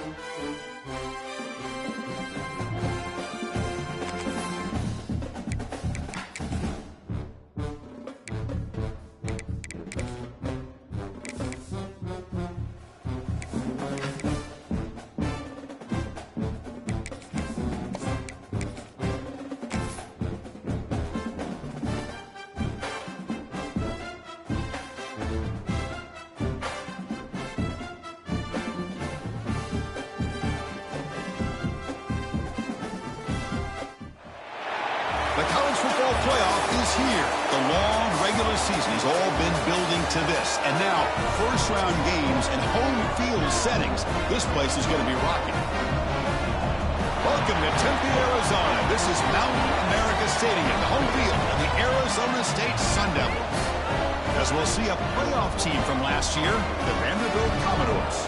The college football playoff is here. The long regular season has all been building to this. And now, first-round games and home field settings. This place is going to be rocking. Welcome to Tempe, Arizona. This is Mountain America Stadium, the home field of the Arizona State Sun Devils. As we'll see a playoff team from last year, the Vanderbilt Commodores,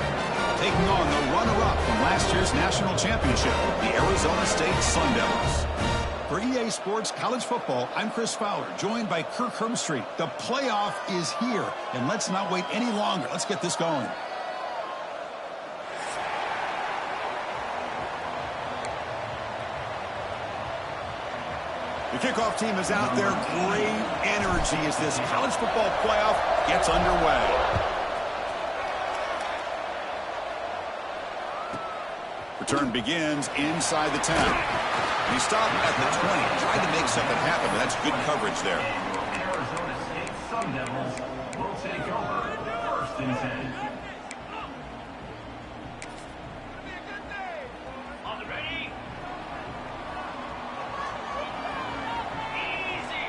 taking on the runner-up from last year's national championship, the Arizona State Sun Devils. For EA Sports College Football, I'm Chris Fowler, joined by Kirk Hermstreet. The playoff is here, and let's not wait any longer. Let's get this going. The kickoff team is out there. Great energy as this college football playoff gets underway. Return begins inside the 10. He stopped at the 20, tried to make something happen, but that's good coverage there. Arizona State Sun Devils will take over first and 10. On the ready. Easy.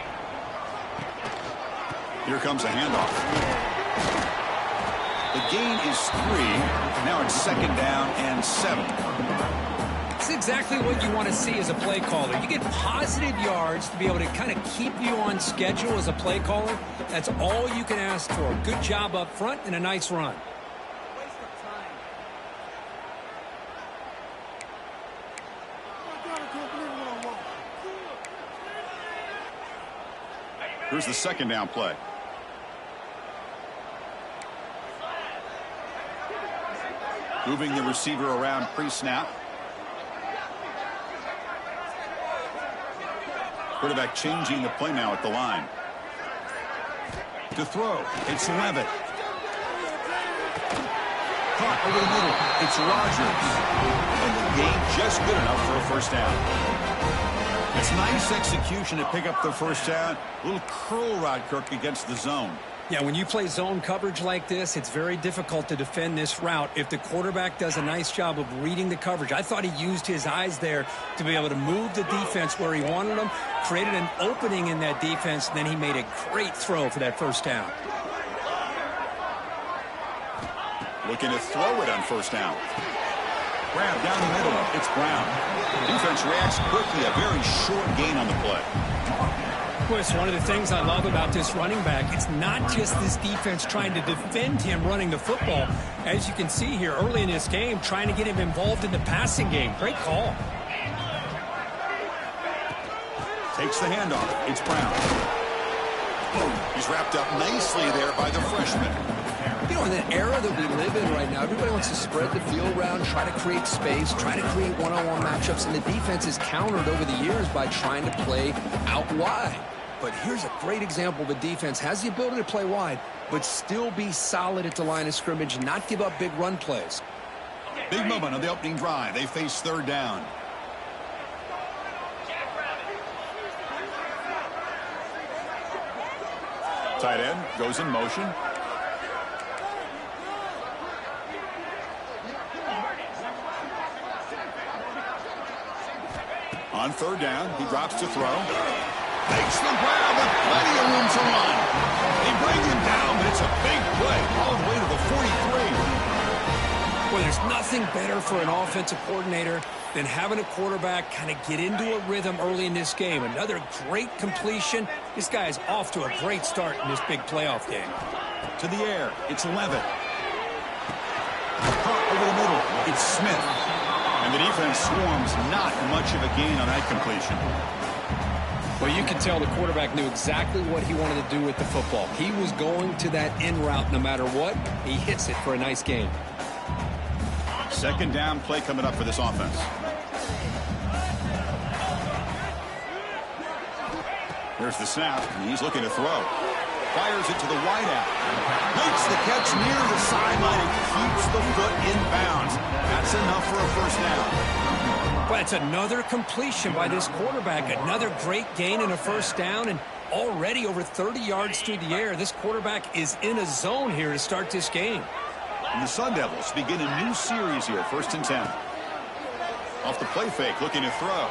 Here comes a handoff. The gain is 3. Now it's 2nd down and 7. That's exactly what you want to see as a play caller. You get positive yards to be able to kind of keep you on schedule as a play caller. That's all you can ask for. Good job up front and a nice run. Here's the 2nd down play. Moving the receiver around pre-snap. Quarterback changing the play now at the line. To throw, it's Levitt. Caught over the middle, it's Rogers. And the gain just good enough for a first down. It's nice execution to pick up the first down. A little curl rod, Kirk, against the zone. Yeah, when you play zone coverage like this, it's very difficult to defend this route if the quarterback does a nice job of reading the coverage. I thought he used his eyes there to be able to move the defense where he wanted them, created an opening in that defense, and then he made a great throw for that first down. Looking to throw it on first down. Grab down the middle. It's Brown. Defense reacts quickly. A very short gain on the play. Chris, one of the things I love about this running back, it's not just this defense trying to defend him running the football. As you can see here early in this game, trying to get him involved in the passing game. Great call. Takes the handoff. It's Brown. He's wrapped up nicely there by the freshman. You know, in the era that we live in right now, everybody wants to spread the field around, try to create space, try to create one-on-one matchups, and the defense is countered over the years by trying to play out wide. But here's a great example. The defense has the ability to play wide, but still be solid at the line of scrimmage, not give up big run plays. Big moment on the opening drive. They face 3rd down. Tight end goes in motion. On 3rd down, he drops to throw. Takes the grab with plenty of room to run. They bring him down, but it's a big play all the way to the 43. Well, there's nothing better for an offensive coordinator than having a quarterback kind of get into a rhythm early in this game. Another great completion. This guy is off to a great start in this big playoff game. To the air, it's Levitt. Caught over the middle, it's Smith. And the defense swarms, not much of a gain on that completion. Well, you can tell the quarterback knew exactly what he wanted to do with the football. He was going to that in route no matter what. He hits it for a nice gain. Second down play coming up for this offense. Here's the snap, and he's looking to throw. Fires it to the wideout. Makes the catch near the sideline and keeps the foot in bounds. That's enough for a first down. Well, it's another completion by this quarterback. Another great gain and a first down, and already over 30 yards through the air. This quarterback is in a zone here to start this game. And the Sun Devils begin a new series here, 1st and 10. Off the play fake, looking to throw.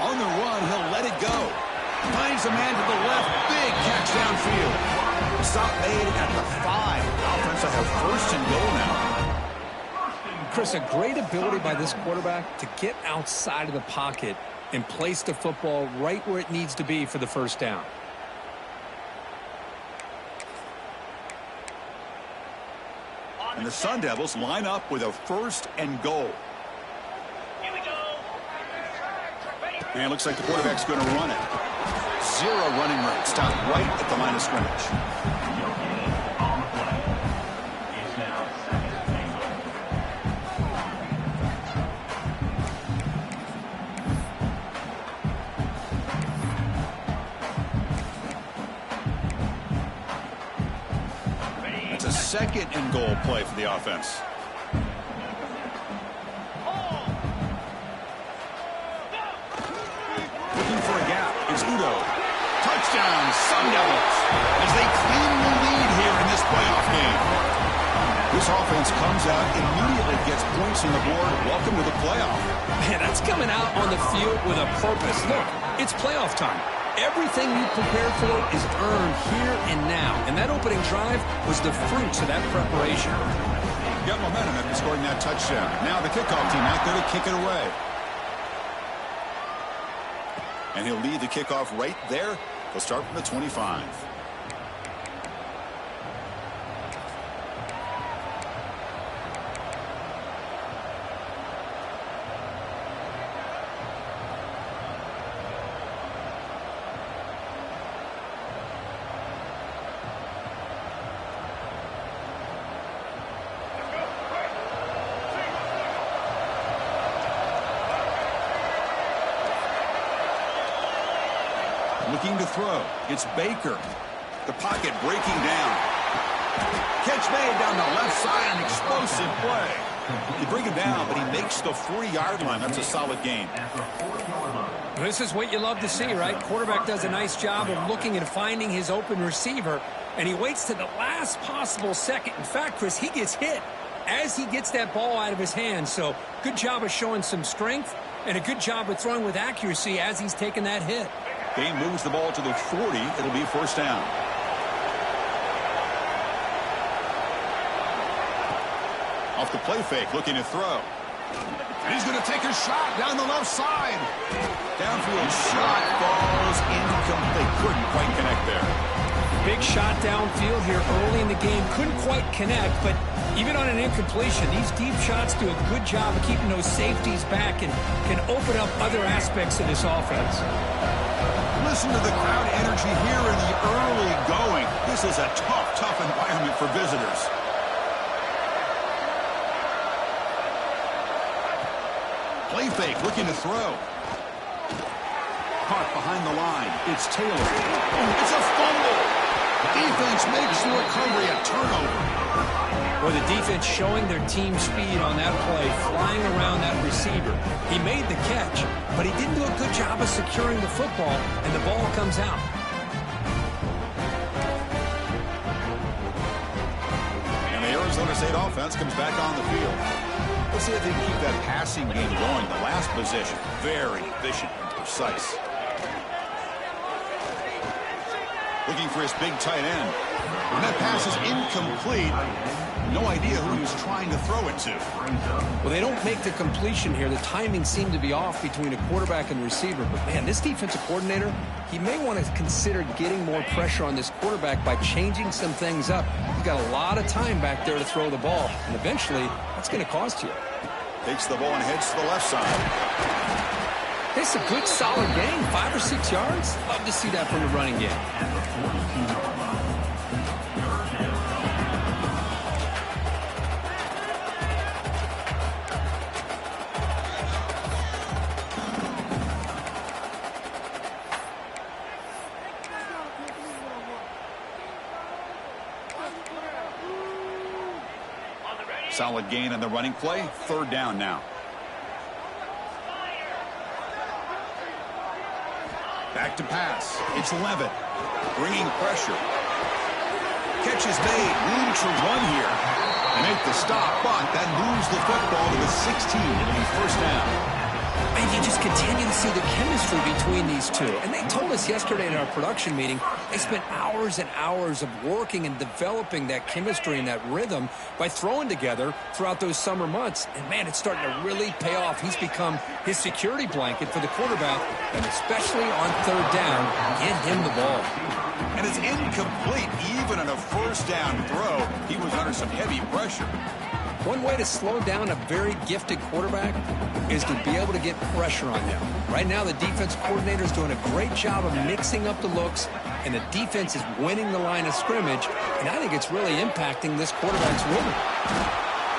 On the run, he'll let it go. Finds a man to the left. Big catch downfield. Stop made at the 5. Offense will have 1st and goal now. Chris, a great ability by this quarterback to get outside of the pocket and place the football right where it needs to be for the first down. And the Sun Devils line up with a 1st and goal. And it looks like the quarterback's going to run it. 0 running room. Stop right at the line of scrimmage. It's a 2nd and goal play for the offense. Looking for a gap. It's Udo. Touchdown, Sun Devils, as they claim the lead here in this playoff game. This offense comes out, immediately gets points on the board. Welcome to the playoff. Man, that's coming out on the field with a purpose. Look, it's playoff time. Everything you prepared for is earned here and now. And that opening drive was the fruits of that preparation. Got momentum after scoring that touchdown. Now the kickoff team out there to kick it away. And he'll lead the kickoff right there. He'll start from the 25. Looking to throw. It's Baker. The pocket breaking down. Catch made down the left side. An explosive play. They bring him down, but he makes the 40-yard line. That's a solid gain. This is what you love to see, right? Quarterback does a nice job of looking and finding his open receiver, and he waits to the last possible second. In fact, Chris, he gets hit as he gets that ball out of his hands. So good job of showing some strength and a good job of throwing with accuracy as he's taking that hit. Game moves the ball to the 40. It'll be first down. Off the play fake, looking to throw. And he's going to take a shot down the left side. Downfield shot falls incomplete. Couldn't quite connect there. Big shot downfield here early in the game. Couldn't quite connect, but even on an incompletion, these deep shots do a good job of keeping those safeties back and can open up other aspects of this offense. Listen to the crowd energy here in the early going. This is a tough environment for visitors. Play fake, looking to throw. Caught behind the line. It's Taylor. It's a fumble. Defense makes the recovery a turnover. Well, the defense showing their team speed on that play, flying around that receiver. He made the catch, but he didn't do a good job of securing the football, and the ball comes out. And the Arizona State offense comes back on the field. Let's see if they can keep that passing game going. The last possession, very efficient and precise. Looking for his big tight end. And that pass is incomplete. No idea who he was trying to throw it to. Well, they don't make the completion here. The timing seemed to be off between a quarterback and receiver. But, man, this defensive coordinator, he may want to consider getting more pressure on this quarterback by changing some things up. He's got a lot of time back there to throw the ball. And eventually, that's going to cost you. Takes the ball and heads to the left side. It's a good, solid gain. 5 or 6 yards. Love to see that from the running game. Solid gain on the running play. Third down now. Back to pass. It's Levitt. Bringing pressure. Catch is made. Room to run here. They make the stop, but that moves the football to the 16. It'll be first down. And you just continue to see the chemistry between these two. And they told us yesterday in our production meeting, they spent hours and hours of working and developing that chemistry and that rhythm by throwing together throughout those summer months. And, man, it's starting to really pay off. He's become his security blanket for the quarterback, and especially on third down, get him the ball. And it's incomplete. Even on a first down throw, he was under some heavy pressure. One way to slow down a very gifted quarterback is to be able to get pressure on them. Right now, the defense coordinator is doing a great job of mixing up the looks, and the defense is winning the line of scrimmage, and I think it's really impacting this quarterback's rhythm.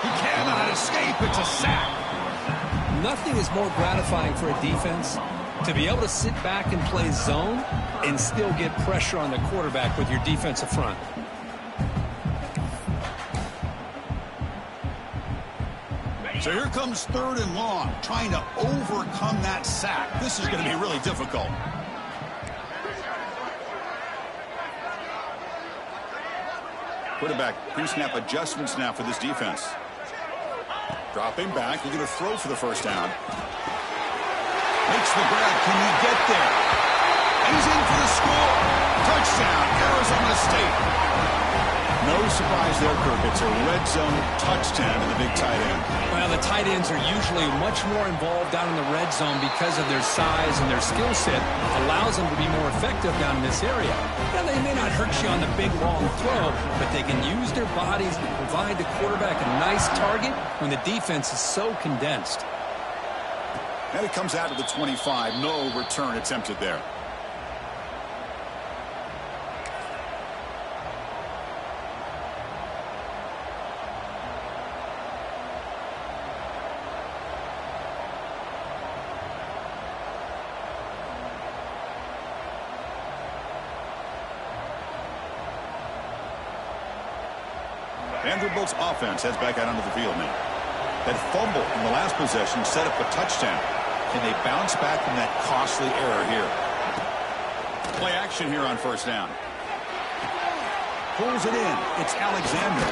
He cannot escape. It's a sack. Nothing is more gratifying for a defense to be able to sit back and play zone and still get pressure on the quarterback with your defensive front. So here comes third and long, trying to overcome that sack. This is going to be really difficult. Quarterback pre-snap adjustments now for this defense. Dropping back, looking to throw for the first down. Makes the grab. Can he get there? And he's in for the score. Touchdown, Arizona State. No surprise there, Kirk. It's a red zone touchdown to the big tight end. Well, the tight ends are usually much more involved down in the red zone because of their size and their skill set allows them to be more effective down in this area. Now, they may not hurt you on the big, long throw, but they can use their bodies to provide the quarterback a nice target when the defense is so condensed. And it comes out to the 25. No return attempted there. Vanderbilt's offense heads back out onto the field now. That fumble in the last possession set up a touchdown. Can they bounce back from that costly error here? Play action here on first down. Pulls it in. It's Alexander.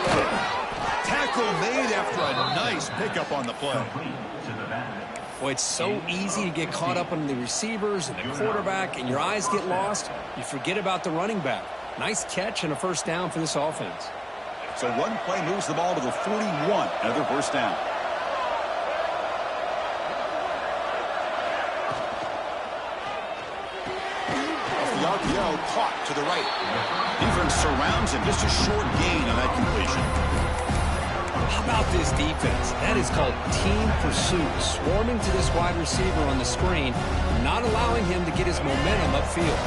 Tackle made after a nice pickup on the play. Boy, it's so easy to get caught up on the receivers and the quarterback, and your eyes get lost. You forget about the running back. Nice catch and a first down for this offense. So one play moves the ball to the 41. Another first down. Off the RPO, caught to the right. Defense surrounds him. Just a short gain on that completion. How about this defense? That is called team pursuit. Swarming to this wide receiver on the screen, not allowing him to get his momentum upfield.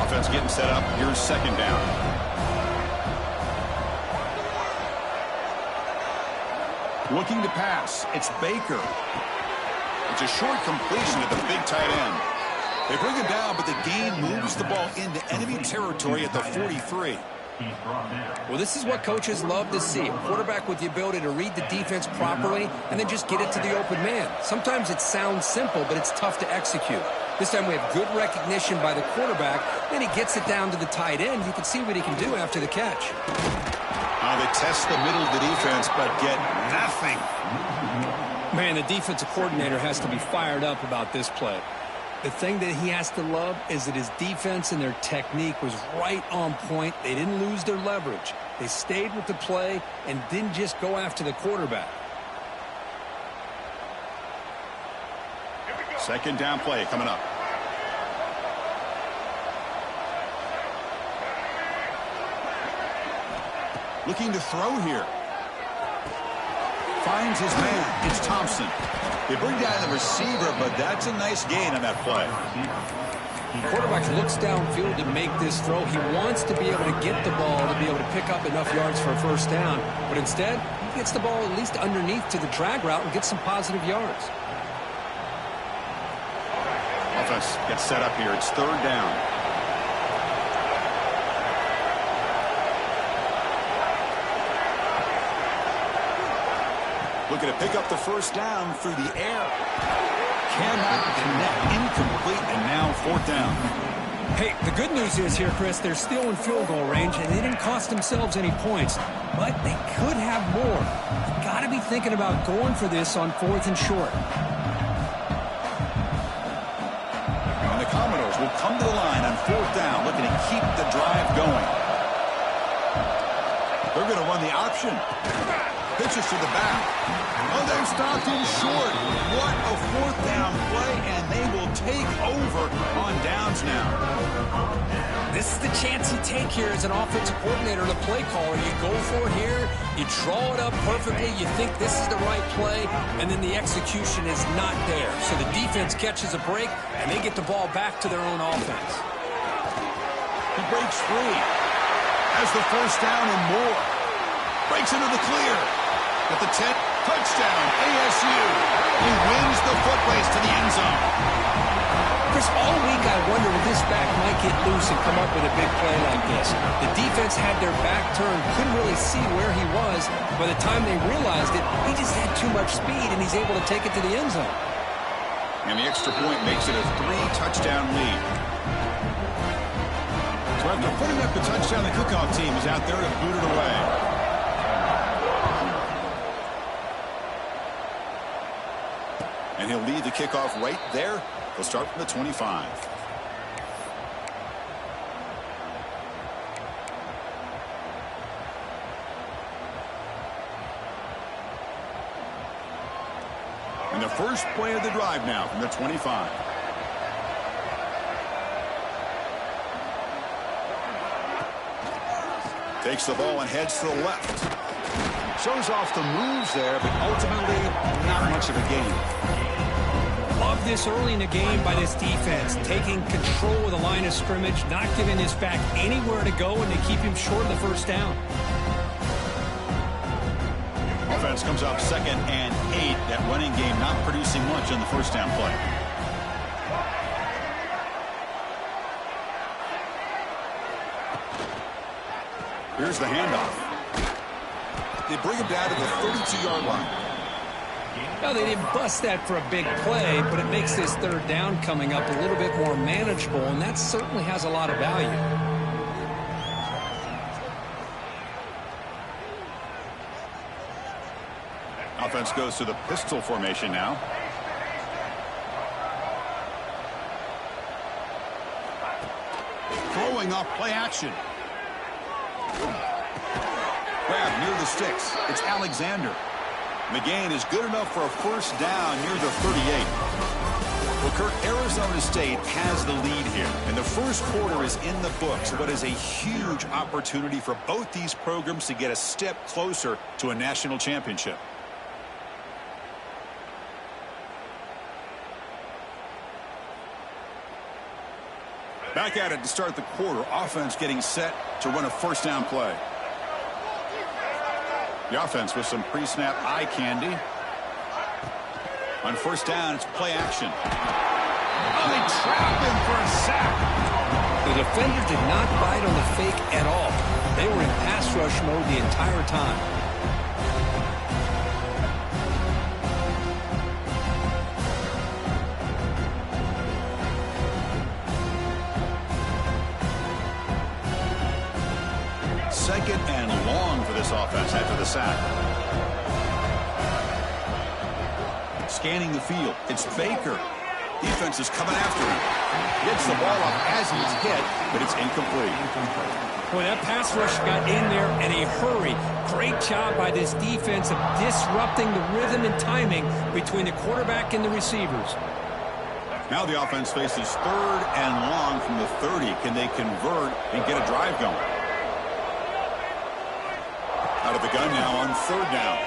Offense getting set up. Here's second down. Looking to pass. It's Baker. It's a short completion at the big tight end. They bring him down, but the gain moves the ball into enemy territory at the 43. Well, this is what coaches love to see. A quarterback with the ability to read the defense properly and then just get it to the open man. Sometimes it sounds simple, but it's tough to execute. This time we have good recognition by the quarterback. Then he gets it down to the tight end. You can see what he can do after the catch. They test the middle of the defense, but get nothing. Man, the defensive coordinator has to be fired up about this play. The thing that he has to love is that his defense and their technique was right on point. They didn't lose their leverage. They stayed with the play and didn't just go after the quarterback. Second down play coming up. Looking to throw here. Finds his man. It's Thompson. They bring down the receiver, but that's a nice gain on that play. The quarterback looks downfield to make this throw. He wants to be able to get the ball to be able to pick up enough yards for a first down. But instead, he gets the ball at least underneath to the drag route and gets some positive yards. Offense gets set up here. It's third down. Looking to pick up the first down through the air. Cannot connect. Incomplete, and now fourth down. Hey, the good news is here, Chris, they're still in field goal range, and they didn't cost themselves any points. But they could have more. Got to be thinking about going for this on 4th and short. And the Commodores will come to the line on 4th down, looking to keep the drive going. They're going to run the option. Pitches to the back. Oh, they've stopped him short. What a 4th down play, and they will take over on downs now. This is the chance you take here as an offensive coordinator and a play caller. You go for it here, you draw it up perfectly, you think this is the right play, and then the execution is not there. So the defense catches a break, and they get the ball back to their own offense. He breaks free. Has the first down and more. Breaks into the clear. At the 10, touchdown, ASU. He wins the foot race to the end zone. Chris, all week I wondered if this back might get loose and come up with a big play like this. The defense had their back turned, couldn't really see where he was. By the time they realized it, he just had too much speed, and he's able to take it to the end zone. And the extra point makes it a 3-touchdown lead. So after putting up the touchdown, the kickoff team is out there to boot it away. And he'll lead the kickoff right there. He'll start from the 25. And the first play of the drive now from the 25. Takes the ball and heads to the left. Shows off the moves there, but ultimately not much of a gain. Love this early in the game by this defense, taking control of the line of scrimmage, not giving this back anywhere to go, and they keep him short of the first down. Offense comes up 2nd and 8. That running game not producing much on the first down play. Here's the handoff. They bring him down to the 32-yard line. Now, they didn't bust that for a big play, but it makes this third down coming up a little bit more manageable, and that certainly has a lot of value. Offense goes to the pistol formation now. Throwing off play action. Grab near the sticks. It's Alexander. McGain is good enough for a first down near the 38. Well, Kirk, Arizona State has the lead here, and the first quarter is in the books. What is a huge opportunity for both these programs to get a step closer to a national championship. Back at it to start the quarter. Offense getting set to run a first down play. The offense with some pre-snap eye candy. On first down, it's play action. Oh, they trapped him for a sack. The defender did not bite on the fake at all. They were in pass rush mode the entire time. Second and long for this offense after the sack. Scanning the field. It's Baker. Defense is coming after him. Gets the ball up as he's hit, but it's incomplete. Boy, that pass rush got in there in a hurry. Great job by this defense of disrupting the rhythm and timing between the quarterback and the receivers. Now the offense faces third and long from the 30. Can they convert and get a drive going? Out of the gun now on third down.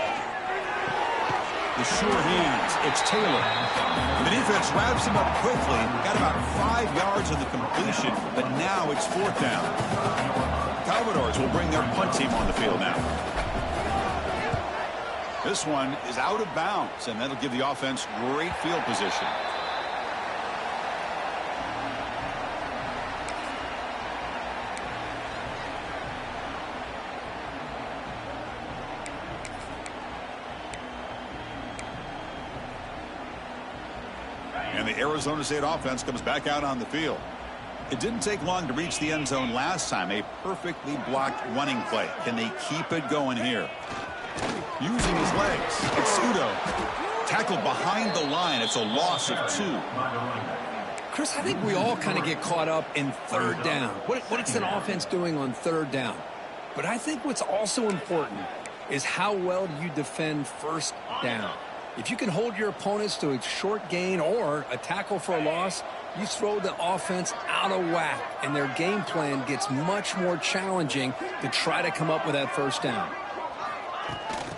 The sure hands. It's Taylor. And the defense wraps him up quickly. Got about 5 yards on the completion, but now it's fourth down. Commodores will bring their punt team on the field now. This one is out of bounds, and that'll give the offense great field position. the Arizona State offense comes back out on the field. It didn't take long to reach the end zone last time. A perfectly blocked running play. Can they keep it going here? Using his legs. It's Udo. Tackled behind the line. It's a loss of 2. Chris, I think we all kind of get caught up in third down. What is an offense doing on third down? But I think what's also important is how well do you defend first down. If you can hold your opponents to a short gain or a tackle for a loss, you throw the offense out of whack, and their game plan gets much more challenging to try to come up with that first down.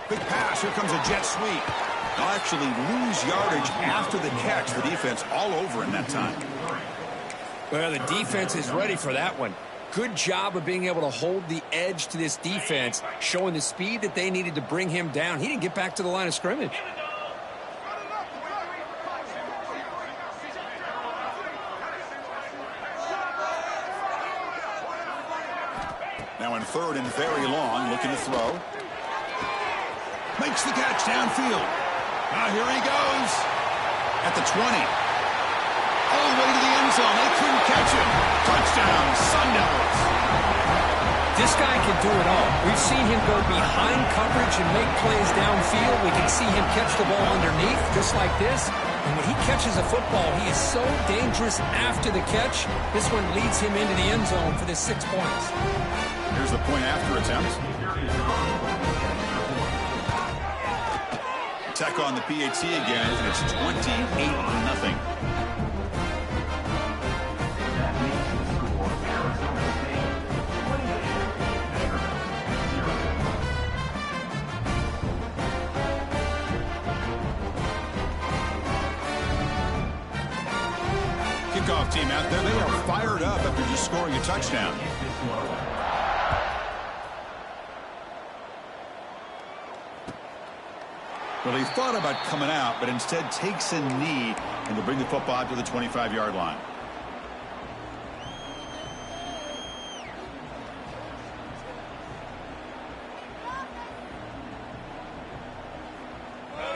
Big pass. Here comes a jet sweep. They'll actually lose yardage after the catch. The defense all over in that time. Well, the defense is ready for that one. Good job of being able to hold the edge to this defense, showing the speed that they needed to bring him down. He didn't get back to the line of scrimmage. Now in third and very long, looking to throw. Makes the catch downfield. Now here he goes. At the 20. All the way to the end zone. They couldn't catch him. Touchdown, Sun Devils. This guy can do it all. We've seen him go behind coverage and make plays downfield. We can see him catch the ball underneath, just like this. And when he catches a football, he is so dangerous after the catch. This one leads him into the end zone for the 6 points. Here's the point after attempt. Tech on the PAT again, and it's 28-0. Kickoff team out there. They are fired up after just scoring a touchdown. Well, he thought about coming out, but instead takes a knee and to bring the football out to the 25-yard line.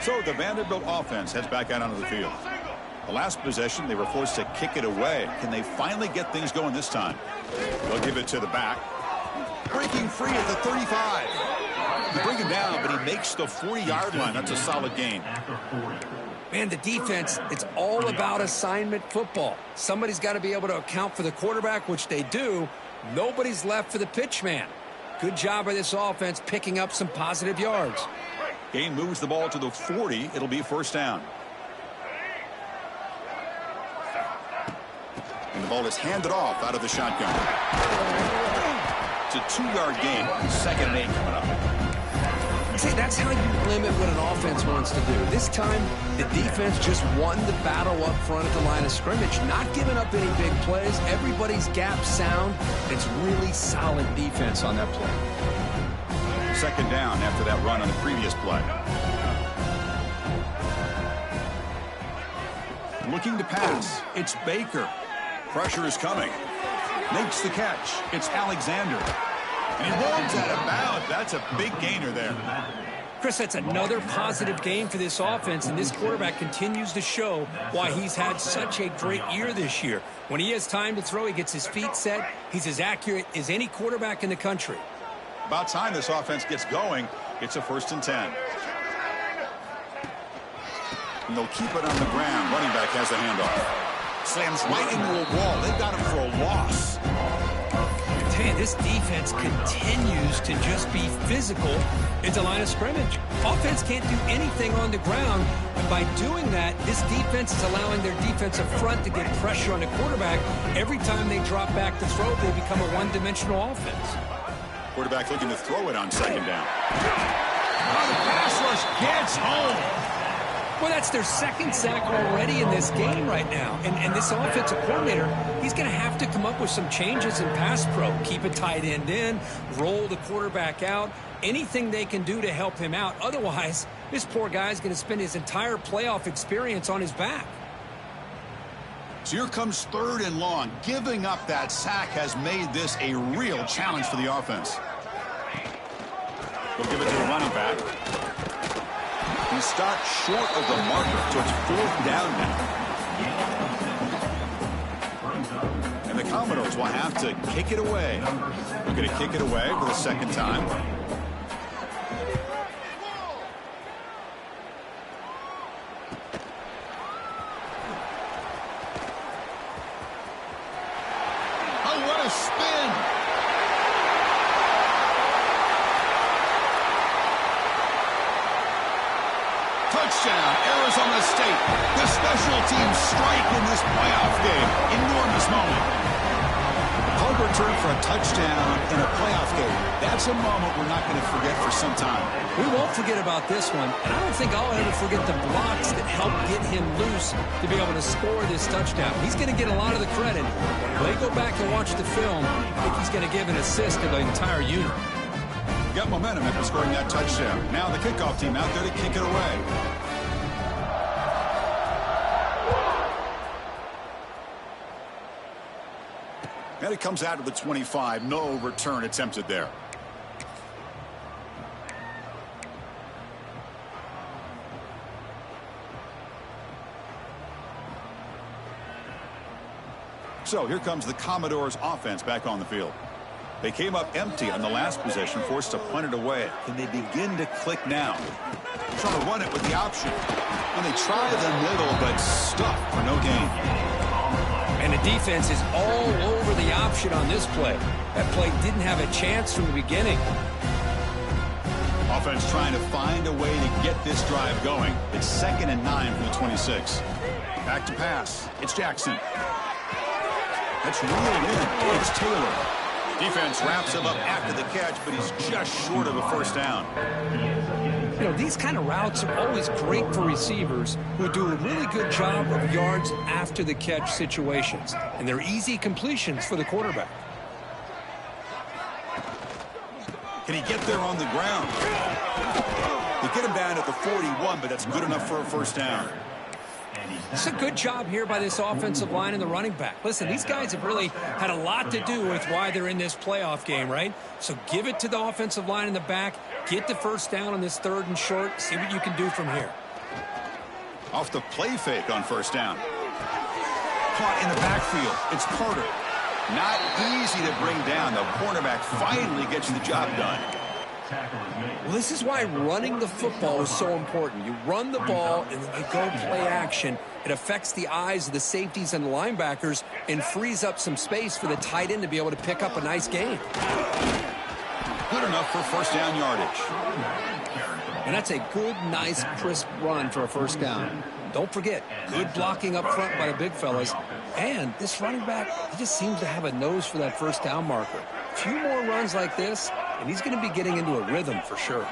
So the Vanderbilt offense heads back out onto the field. The last possession, they were forced to kick it away. Can they finally get things going this time? They'll give it to the back. Breaking free at the 35. You bring him down, but he makes the 40-yard line. That's a solid gain. Man, the defense, it's all about assignment football. Somebody's got to be able to account for the quarterback, which they do. Nobody's left for the pitch man. Good job by this offense picking up some positive yards. Gain moves the ball to the 40. It'll be first down. And the ball is handed off out of the shotgun. It's a 2-yard gain. 2nd and 8 coming up. See, that's how you limit what an offense wants to do. This time, the defense just won the battle up front at the line of scrimmage, not giving up any big plays. Everybody's gap sound. It's really solid defense on that play. 2nd down after that run on the previous play. Looking to pass. It's Baker. Pressure is coming. Makes the catch. It's Alexander. And he rolls out of bounds. That's a big gainer there. Chris, that's another positive game for this offense, and this quarterback continues to show why he's had such a great year this year. When he has time to throw, he gets his feet set. He's as accurate as any quarterback in the country. About time this offense gets going. It's a 1st and 10. And they'll keep it on the ground. Running back has the handoff. Slams right into a wall. They got him for a loss. This defense continues to just be physical at the line of scrimmage. Offense can't do anything on the ground, and by doing that, this defense is allowing their defensive front to get pressure on the quarterback. Every time they drop back to throw, they become a one-dimensional offense. Quarterback looking to throw it on 2nd down. Oh, the pass rush gets home. Well, that's their 2nd sack already in this game right now. And this offensive coordinator, he's going to have to come up with some changes in pass pro. Keep a tight end in, roll the quarterback out, anything they can do to help him out. Otherwise, this poor guy's going to spend his entire playoff experience on his back. So here comes 3rd and long. Giving up that sack has made this a real challenge for the offense. We'll give it to the running back. He stopped short of the marker, so it's 4th down now. Commodores will have to kick it away. They're going to kick it away for the second time. Oh, what a spin! Touchdown, Arizona State. The special teams strike in this playoff game. Enormous moment. Punt return for a touchdown in a playoff game. That's a moment we're not going to forget for some time. We won't forget about this one, and I don't think I'll ever forget the blocks that helped get him loose to be able to score this touchdown. He's going to get a lot of the credit. When they go back and watch the film, I think he's going to give an assist to the entire unit. Got momentum after scoring that touchdown. Now the kickoff team out there to kick it away. And it comes out of the 25. No return attempted there. So here comes the Commodores offense back on the field. They came up empty on the last possession, forced to punt it away. Can they begin to click now? Trying to run it with the option. And they try the middle, but stuffed for no gain. And the defense is all over the option on this play. That play didn't have a chance from the beginning. Offense trying to find a way to get this drive going. It's 2nd and 9 from the 26. Back to pass. It's Jackson. That's reeled in. It's Taylor. Defense wraps him up after the catch, but he's just short of a first down. You know, these kind of routes are always great for receivers who do a really good job of yards after the catch situations. And they're easy completions for the quarterback. Can he get there on the ground? They get him down at the 41, but that's good enough for a first down. It's a good job here by this offensive line and the running back. Listen, these guys have really had a lot to do with why they're in this playoff game, right? So give it to the offensive line in the back. Get the first down on this 3rd and short. See what you can do from here. Off the play fake on first down. Caught in the backfield. It's Carter. Not easy to bring down. The cornerback finally gets the job done. Well, this is why running the football is so important. You run the ball and then you go play action. It affects the eyes of the safeties and the linebackers and frees up some space for the tight end to be able to pick up a nice gain. Good enough for first down yardage. And that's a good, nice, crisp run for a first down. Don't forget, good blocking up front by the big fellas. And this running back, he just seems to have a nose for that first down marker. A few more runs like this, and he's going to be getting into a rhythm for sure.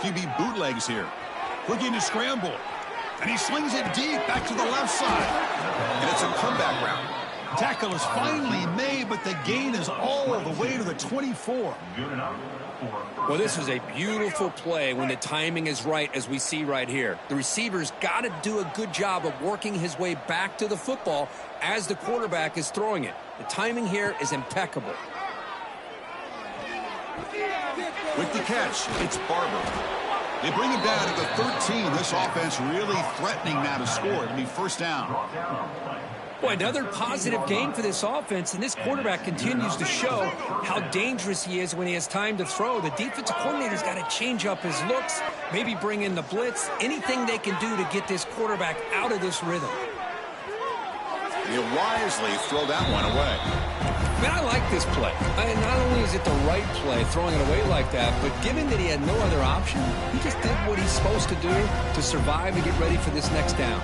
QB bootlegs here. Looking to scramble. And he slings it deep back to the left side. And it's a comeback route. Tackle is finally made, but the gain is all the way to the 24. Well, this is a beautiful play when the timing is right, as we see right here. The receiver's got to do a good job of working his way back to the football as the quarterback is throwing it. The timing here is impeccable. With the catch, it's Barber. They bring him down at the 13. This offense really threatening now to score. It'll be first down. Boy, another positive game for this offense, and this quarterback continues to show how dangerous he is when he has time to throw. The defensive coordinator's got to change up his looks, maybe bring in the blitz, anything they can do to get this quarterback out of this rhythm. They wisely throw that one away. Man, I like this play. Not only is it the right play, throwing it away like that, but given that he had no other option, he just did what he's supposed to do to survive and get ready for this next down.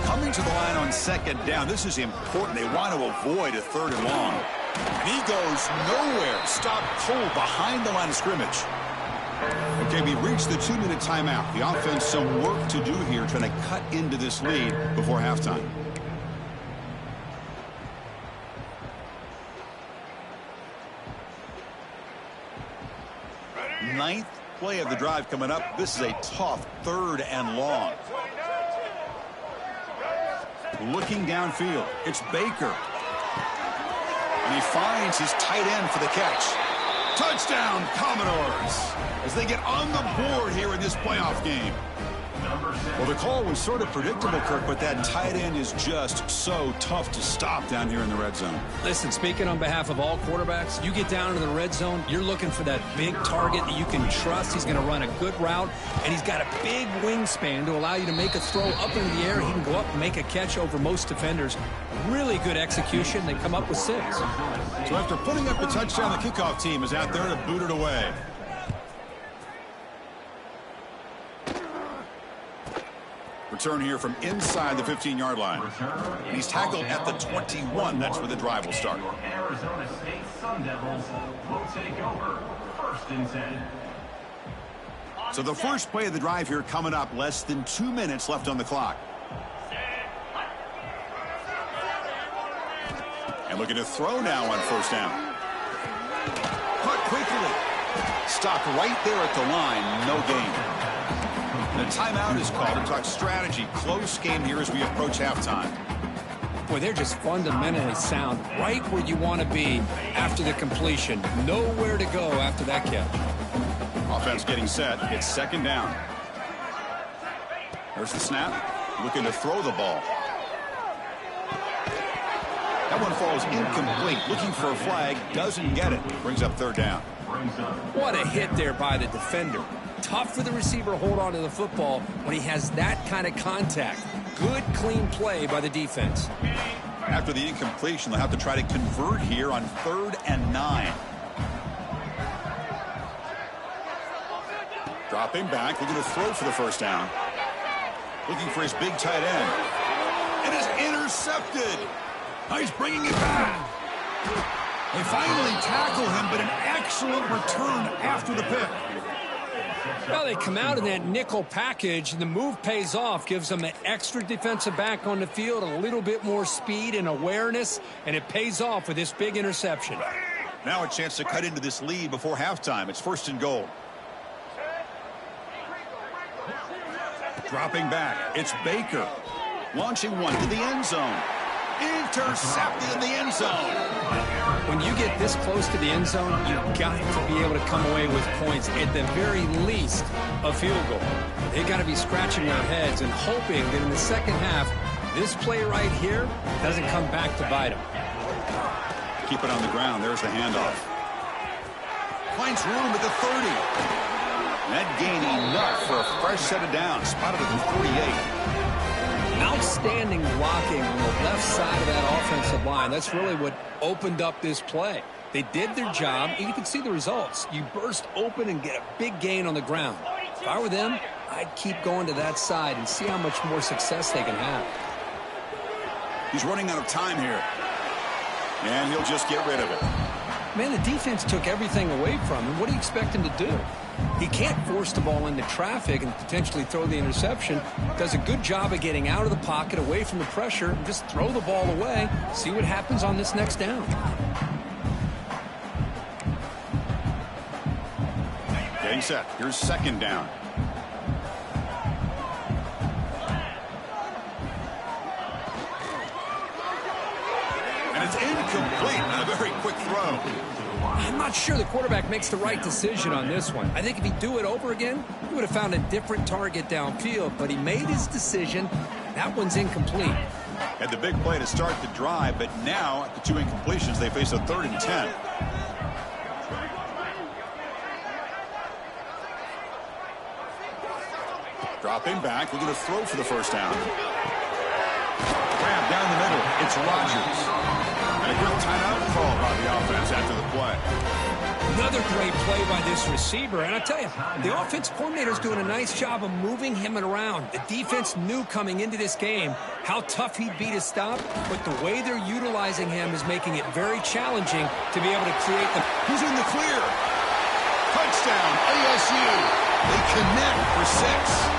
Coming to the line on second down, this is important. They want to avoid a 3rd and long. And he goes nowhere. Stop cold behind the line of scrimmage. Okay, we reached the 2-minute timeout. The offense some work to do here, trying to cut into this lead before halftime. Ninth play of the drive coming up. This is a tough 3rd and long. Looking downfield, it's Baker. And he finds his tight end for the catch. Touchdown, Commodores, as they get on the board here in this playoff game. Well, the call was sort of predictable, Kirk, but that tight end is just so tough to stop down here in the red zone. Listen, speaking on behalf of all quarterbacks, you get down into the red zone, you're looking for that big target that you can trust. He's going to run a good route, and he's got a big wingspan to allow you to make a throw up into the air. He can go up and make a catch over most defenders. Really good execution. They come up with 6. So after putting up the touchdown, the kickoff team is out there to boot it away. Return here from inside the 15-yard line. And he's tackled at the 21. That's where the drive will start. Arizona State Sun Devils will take over 1st and 10. So the first play of the drive here coming up. Less than 2 minutes left on the clock. And looking to throw now on 1st down. Caught quickly. Stopped right there at the line. No gain. The timeout is called to talk strategy. Close game here as we approach halftime. Boy, they're just fundamentally sound. Right where you want to be after the completion. Nowhere to go after that catch. Offense getting set. It's 2nd down. There's the snap. Looking to throw the ball. That one falls incomplete. Looking for a flag. Doesn't get it. Brings up 3rd down. What a hit there by the defender. Tough for the receiver to hold on to the football when he has that kind of contact. Good, clean play by the defense. After the incompletion, they'll have to try to convert here on 3rd and 9. Dropping back, looking to throw for the 1st down. Looking for his big tight end. And is intercepted. Now he's bringing it back. They finally tackle him, but an excellent return after the pick. Well, they come out in that nickel package, and the move pays off, gives them an extra defensive back on the field, a little bit more speed and awareness, and it pays off with this big interception. Now a chance to cut into this lead before halftime. It's 1st and goal. Dropping back, it's Baker. Launching one to the end zone. Intercepted in the end zone. When you get this close to the end zone, you've got to be able to come away with points, at the very least a field goal. They've got to be scratching their heads and hoping that in the second half, this play right here doesn't come back to bite them. Keep it on the ground. There's the handoff. Finds room at the 30. That gain enough for a fresh set of downs. Spotted at the 48. Outstanding blocking on the left side of that offensive line. That's really what opened up this play. They did their job, and you can see the results. You burst open and get a big gain on the ground. If I were them, I'd keep going to that side and see how much more success they can have. He's running out of time here. And he'll just get rid of it. Man, the defense took everything away from him. What do you expect him to do? He can't force the ball into traffic and potentially throw the interception. Does a good job of getting out of the pocket, away from the pressure, and just throw the ball away. See what happens on this next down. Getting set. Here's 2nd down. And it's incomplete on a very quick throw. I'm not sure the quarterback makes the right decision on this one. I think if he'd do it over again, he would have found a different target downfield, but he made his decision. That one's incomplete. Had the big play to start the drive, but now, at the 2 incompletions, they face a 3rd and 10. Dropping back, looking to throw for the 1st down. Grab down the middle, it's Rodgers. And a quick timeout call by the offense after the play. Another great play by this receiver. And I tell you, the offense coordinator's doing a nice job of moving him around. The defense knew coming into this game how tough he'd be to stop, but the way they're utilizing him is making it very challenging to be able to create the... He's in the clear. Touchdown, ASU. They connect for 6.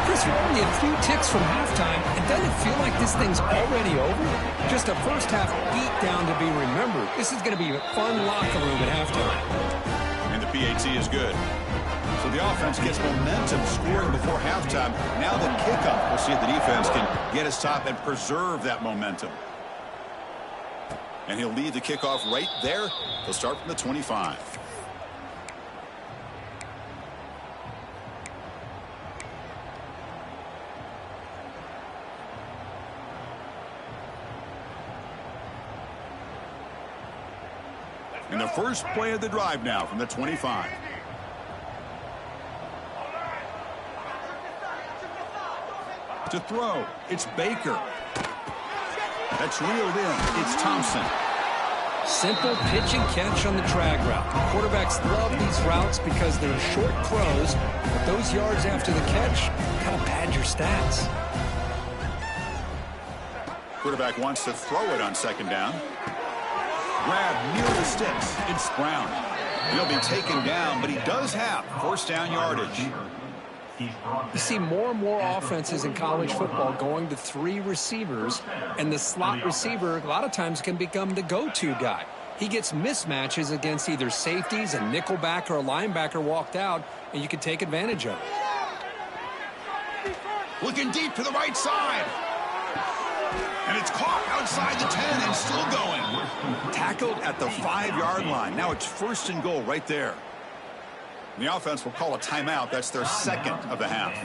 Chris, we're only a few ticks from halftime, and doesn't it feel like this thing's already over? Just a first half beatdown to be remembered. This is going to be a fun locker room at halftime. And the PAT is good. So the offense gets momentum scoring before halftime. Now the kickoff. We'll see if the defense can get a stop and preserve that momentum. And he'll lead the kickoff right there. He'll start from the 25. First play of the drive now from the 25. To throw, it's Baker. That's reeled in. It's Thompson. Simple pitch and catch on the drag route. Quarterbacks love these routes because they're short throws, but those yards after the catch kind of pad your stats. Quarterback wants to throw it on second down. Grab near the sticks. It's Brown. He'll be taken down, but he does have first down yardage. You see more and more offenses in college football going to 3 receivers, and the slot receiver a lot of times can become the go-to guy. He gets mismatches against either safeties, a nickelback, or a linebacker walked out, and you can take advantage of it. Looking deep to the right side. And it's caught outside the 10 and still going. Tackled at the 5-yard line. Now it's first and goal right there. The offense will call a timeout. That's their second of the half.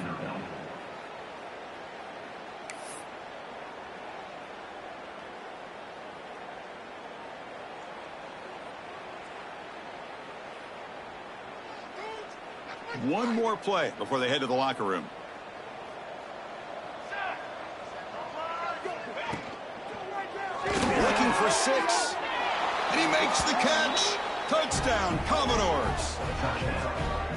One more play before they head to the locker room. Looking for 6. And he makes the catch. Touchdown, Commodores.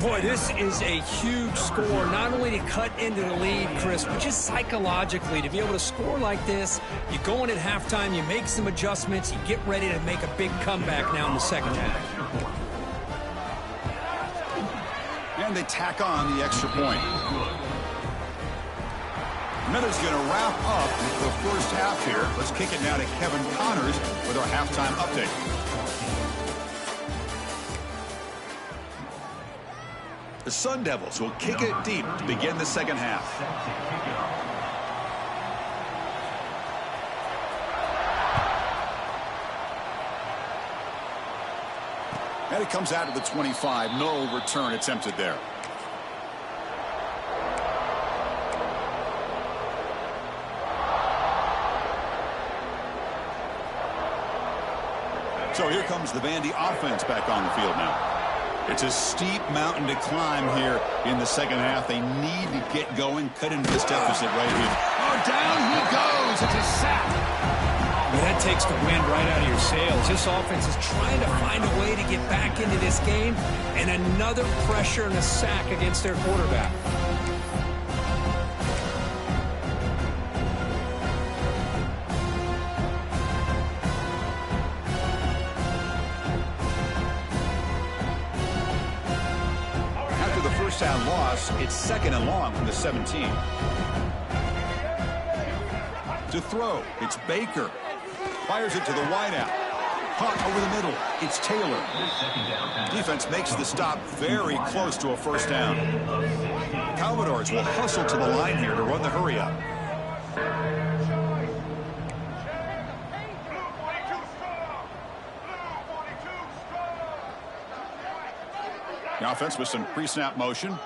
Boy, this is a huge score, not only to cut into the lead, Chris, but just psychologically to be able to score like this. You go in at halftime, you make some adjustments, you get ready to make a big comeback now in the second half. And they tack on the extra point. Minutes going to wrap up the first half here. Let's kick it now to Kevin Connors with our halftime update. The Sun Devils will kick it deep to begin the second half. And it comes out of the 25. No return attempted there. So here comes the Vandy offense back on the field now. It's a steep mountain to climb here in the second half. They need to get going, cut into this deficit right here. Oh, down he goes. It's a sack. Well, that takes the wind right out of your sails. This offense is trying to find a way to get back into this game, and another pressure and a sack against their quarterback. Down loss, it's second and long from the 17. To throw, it's Baker. Fires it to the wideout. Caught over the middle, it's Taylor. Defense makes the stop very close to a first down. Commodores will hustle to the line here to run the hurry up. The offense with some pre-snap motion.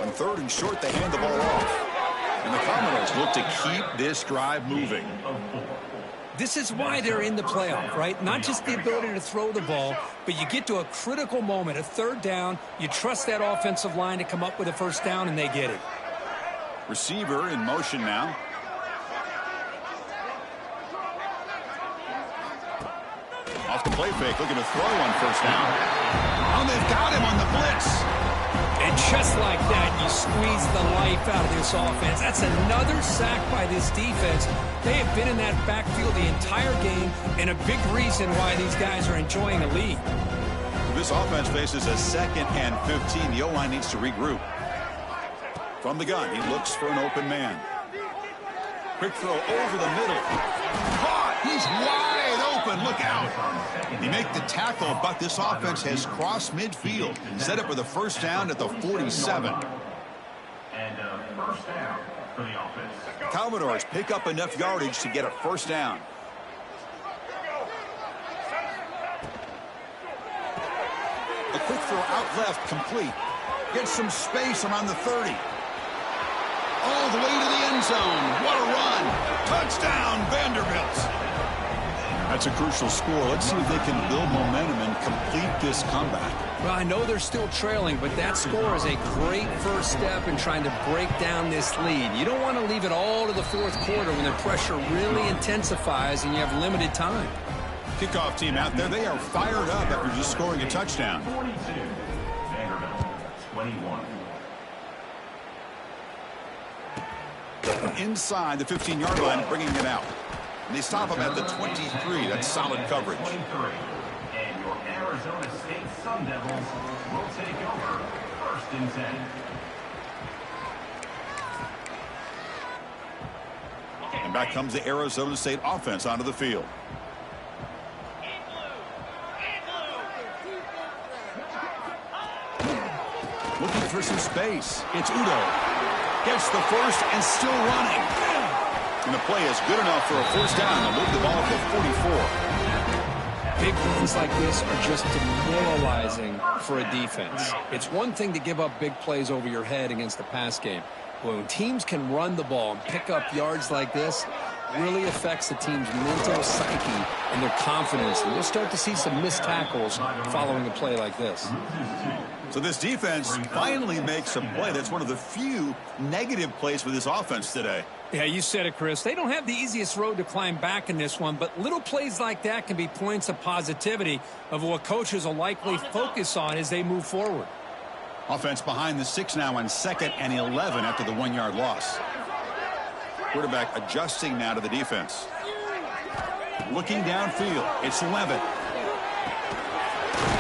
On third and short, they hand the ball off. And the Commodores look to keep this drive moving. This is why they're in the playoff, right? Not just the ability to throw the ball, but you get to a critical moment, a third down. You trust that offensive line to come up with a first down, and they get it. Receiver in motion now. Off the play fake, looking to throw on first down. Oh, they've got him on the blitz. And just like that, you squeeze the life out of this offense. That's another sack by this defense. They have been in that backfield the entire game, and a big reason why these guys are enjoying a lead. This offense faces a 2nd and 15. The O-line needs to regroup. From the gun, he looks for an open man. Quick throw over the middle. Caught! He's wide open. Look out. He make the tackle, but this offense has crossed midfield. Set up with a first down at the 47. And first down for the offense. Commodores pick up enough yardage to get a first down. A quick throw out left, complete. Gets some space around the 30. All the way to the end zone. What a run. Touchdown, Vanderbilt. That's a crucial score. Let's see if they can build momentum and complete this comeback. Well, I know they're still trailing, but that score is a great first step in trying to break down this lead. You don't want to leave it all to the fourth quarter when the pressure really intensifies and you have limited time. Kickoff team out there, they are fired up after just scoring a touchdown. 42. Vanderbilt 21. Inside the 15-yard line, bringing it out. And they stop him at the 23. That's solid coverage. 23. And your Arizona State Sun Devils will take over 1st and 10. And back comes the Arizona State offense onto the field. Looking for some space. It's Udo. Gets the first and still running. And the play is good enough for a first down. They'll move the ball to the 44. Big runs like this are just demoralizing for a defense. It's one thing to give up big plays over your head against the pass game. But when teams can run the ball and pick up yards like this, it really affects the team's mental psyche and their confidence. And you'll start to see some missed tackles following a play like this. So this defense finally makes a play. That's one of the few negative plays for this offense today. Yeah, you said it, Chris. They don't have the easiest road to climb back in this one, but little plays like that can be points of positivity of what coaches will likely focus on as they move forward. Offense behind the 6 now on 2nd and 11 after the 1-yard loss. Quarterback adjusting now to the defense. Looking downfield. It's Levitt.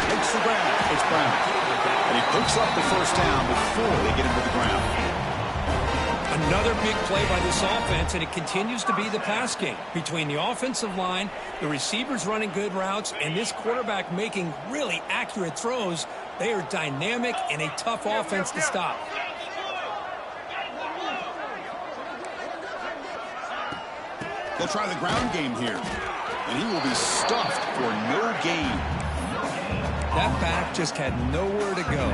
Takes the grab. It's Brown. And he picks up the first down before they get him to the ground. Another big play by this offense, and it continues to be the pass game. Between the offensive line, the receivers running good routes, and this quarterback making really accurate throws, they are dynamic and a tough offense to stop. They'll try the ground game here. And he will be stuffed for no gain. That back just had nowhere to go.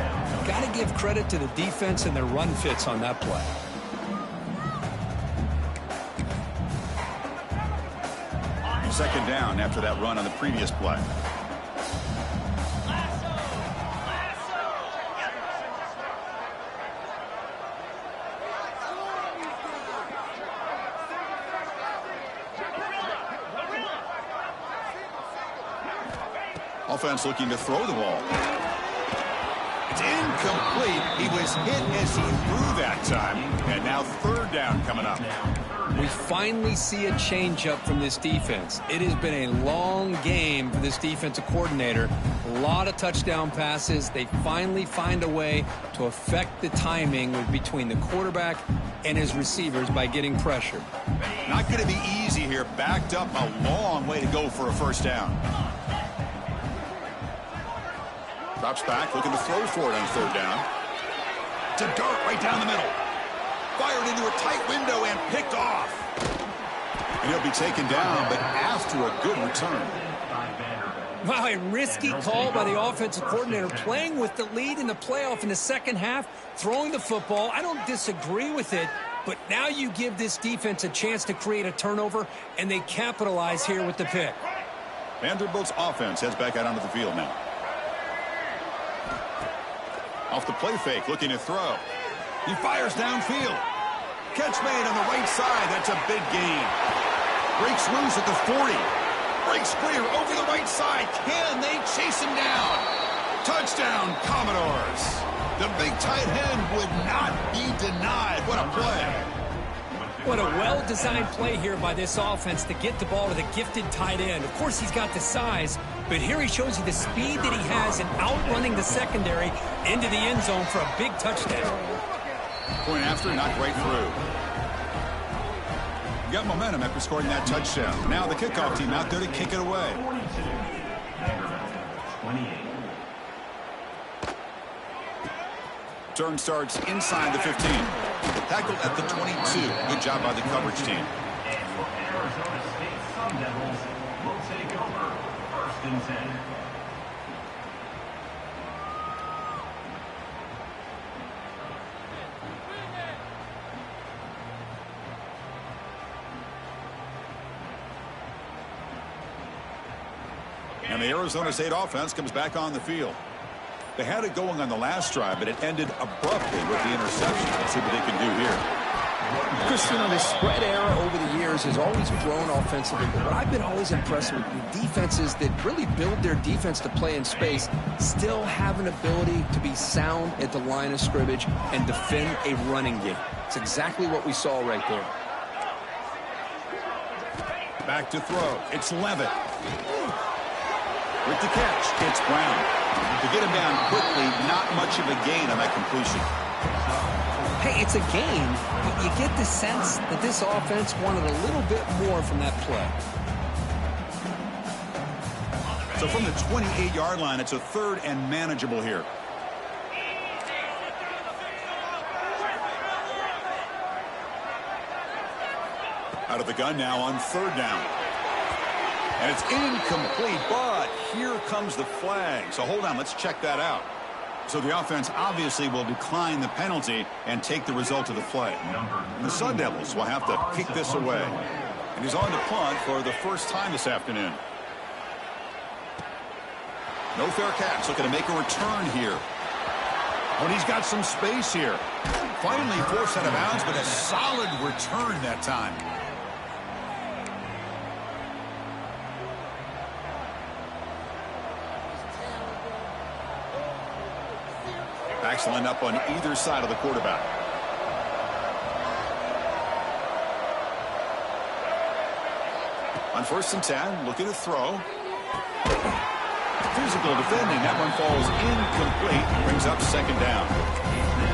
Got to give credit to the defense and their run fits on that play. Second down after that run on the previous play. Offense looking to throw the ball. It's incomplete. He was hit as he threw that time. And now 3rd down coming up. We finally see a change-up from this defense. It has been a long game for this defensive coordinator. A lot of touchdown passes. They finally find a way to affect the timing between the quarterback and his receivers by getting pressure. Not going to be easy here. Backed up a long way to go for a first down. Drops back, looking to throw for it on 3rd down. To dart right down the middle. Fired into a tight window and picked off. And he'll be taken down, but after a good return. Wow, a risky call by the offensive coordinator, playing with the lead in the playoff in the second half, throwing the football. I don't disagree with it, but now you give this defense a chance to create a turnover, and they capitalize here with the pick. Vanderbilt's offense heads back out onto the field now. Off the play fake, looking to throw. He fires downfield. Catch made on the right side. That's a big gain. Breaks loose at the 40. Breaks clear over the right side. Can they chase him down? Touchdown, Commodores. The big tight end would not be denied. What a play. What a well-designed play here by this offense to get the ball to the gifted tight end. Of course, he's got the size, but here he shows you the speed that he has in outrunning the secondary into the end zone for a big touchdown. Point after, knocked right through. Got momentum after scoring that touchdown. Now the kickoff team out there to kick it away. 28. Turn starts inside the 15. Tackled at the 22. Good job by the coverage team. And your Arizona State Sun Devils will take over 1st and 10. And the Arizona State offense comes back on the field. They had it going on the last drive, but it ended abruptly with the interception. Let's see what they can do here. Chris, you know, the spread era over the years has always grown offensively, but what I've been always impressed with defenses that really build their defense to play in space still have an ability to be sound at the line of scrimmage and defend a running game. It's exactly what we saw right there. Back to throw. It's Levitt. With the catch, it's Brown. To get him down quickly, not much of a gain on that completion. Hey, it's a gain, but you get the sense that this offense wanted a little bit more from that play. So from the 28-yard line, it's a third and manageable here. Out of the gun now on third down. And it's incomplete, but here comes the flag. So hold on, let's check that out. So the offense obviously will decline the penalty and take the result of the play. And the Sun Devils will have to kick this away. And he's on to punt for the first time this afternoon. No fair catch, looking to make a return here. Oh, and he's got some space here. Finally forced out of bounds, but a solid return that time. Backs line up on either side of the quarterback. On 1st and 10, looking to throw. Physical defending. That one falls incomplete. Brings up second down.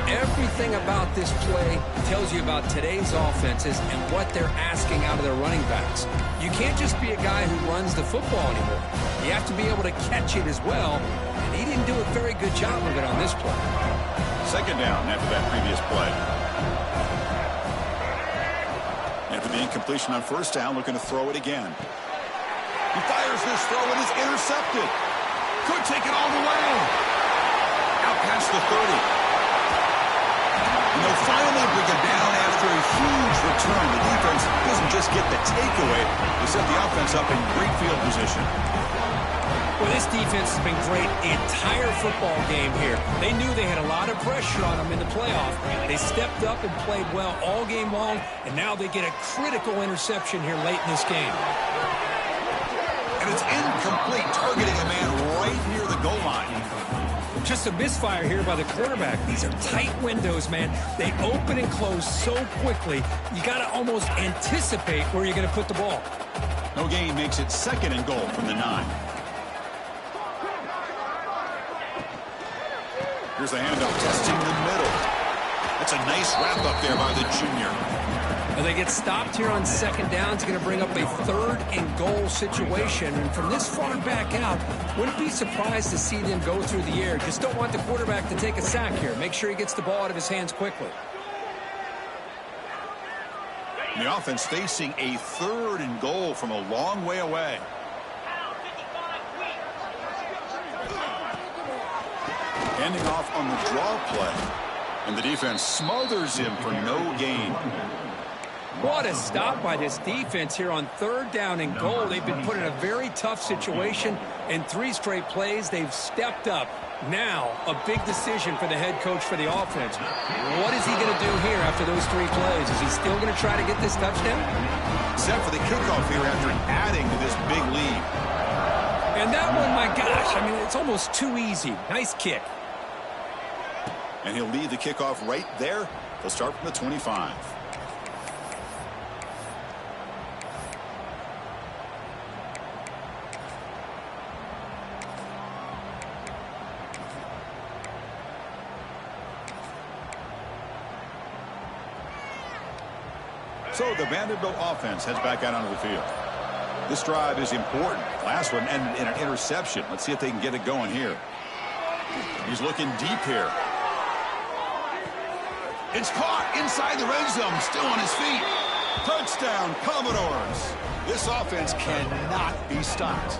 Everything about this play tells you about today's offenses and what they're asking out of their running backs. You can't just be a guy who runs the football anymore. You have to be able to catch it as well. And he didn't do a very good job of it on this play. Second down after that previous play. After the incompletion on 1st down, looking to throw it again. He fires this throw and is intercepted. Could take it all the way. Out past the 30. And they'll finally bring it down after a huge return. The defense doesn't just get the takeaway. They set the offense up in great field position. Well, this defense has been great the entire football game here. They knew they had a lot of pressure on them in the playoff. They stepped up and played well all game long, and now they get a critical interception here late in this game. And it's incomplete, targeting a man right near the goal line. Just a misfire here by the quarterback. These are tight windows, man. They open and close so quickly, you got to almost anticipate where you're going to put the ball. No gain makes it 2nd and goal from the 9. Here's the handoff, testing the middle. That's a nice wrap up there by the junior. Well, they get stopped here on 2nd down. It's going to bring up a 3rd and goal situation. And from this far back out, wouldn't be surprised to see them go through the air. Just don't want the quarterback to take a sack here. Make sure he gets the ball out of his hands quickly. And the offense facing a 3rd and goal from a long way away. Handing off on the draw play. And the defense smothers him for no gain. What a stop by this defense here on 3rd down and goal. They've been put in a very tough situation. In 3 straight plays, they've stepped up. Now, a big decision for the head coach for the offense. What is he going to do here after those 3 plays? Is he still going to try to get this touchdown? Except for the kickoff here after adding to this big lead. And that one, my gosh, I mean, it's almost too easy. Nice kick. And he'll lead the kickoff right there. They'll start from the 25. So the Vanderbilt offense heads back out onto the field. This drive is important. Last one and an interception. Let's see if they can get it going here. He's looking deep here. It's caught inside the red zone, still on his feet. Touchdown, Commodores. This offense cannot be stopped.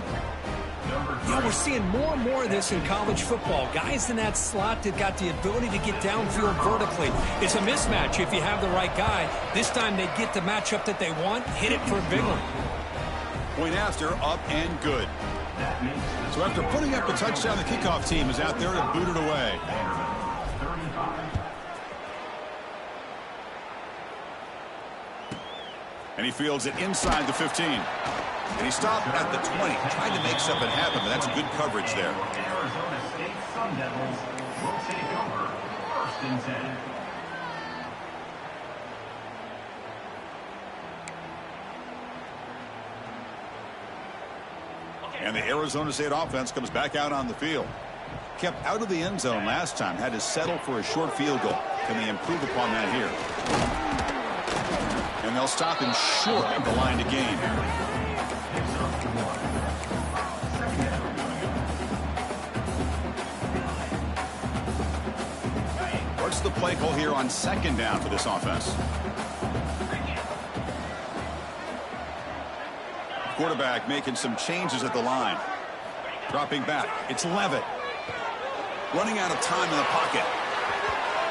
Yeah, we're seeing more and more of this in college football. Guys in that slot that got the ability to get downfield vertically. It's a mismatch if you have the right guy. This time they get the matchup that they want, hit it for a big one. Point after, up and good. So after putting up the touchdown, the kickoff team is out there to boot it away. And he fields it inside the 15. And he stopped at the 20, trying to make something happen, but that's good coverage there. Arizona State Sun Devils will take over 1st and 10. And the Arizona State offense comes back out on the field. Kept out of the end zone last time, had to settle for a short field goal. Can they improve upon that here? And they'll stop him short of the line to gain. What's the play call here on 2nd down for this offense? Quarterback making some changes at the line. Dropping back. It's Levitt. Running out of time in the pocket.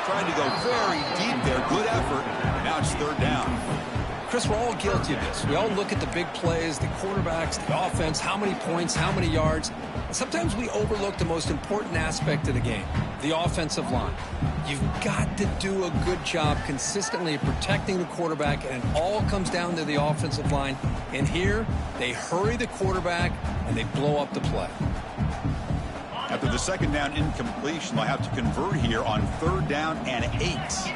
Trying to go very deep there. Good effort. Now it's 3rd down. Chris, we're all guilty of this. We all look at the big plays, the quarterbacks, the offense, how many points, how many yards. And sometimes we overlook the most important aspect of the game, the offensive line. You've got to do a good job consistently protecting the quarterback, and it all comes down to the offensive line. And here, they hurry the quarterback, and they blow up the play. After the 2nd down incompletion, they'll have to convert here on 3rd down and 8.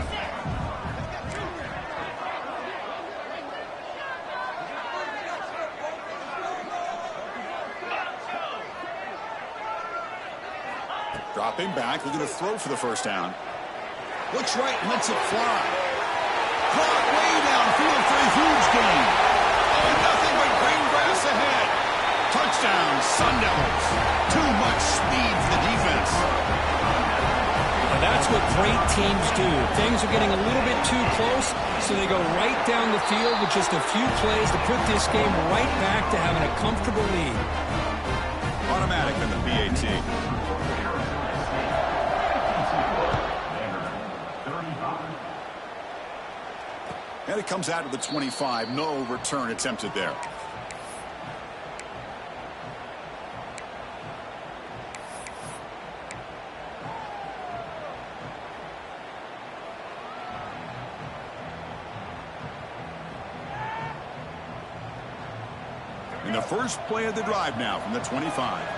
Dropping back, looking to throw for the 1st down. Looks right, lets it fly. Caught way downfield for a huge gain. Oh, nothing but green grass ahead. Touchdown, Sun Devils. Too much speed for the defense. Now that's what great teams do. Things are getting a little bit too close, so they go right down the field with just a few plays to put this game right back to having a comfortable lead. Automatic in the PAT. And it comes out of the 25. No return attempted there. In the first play of the drive now from the 25.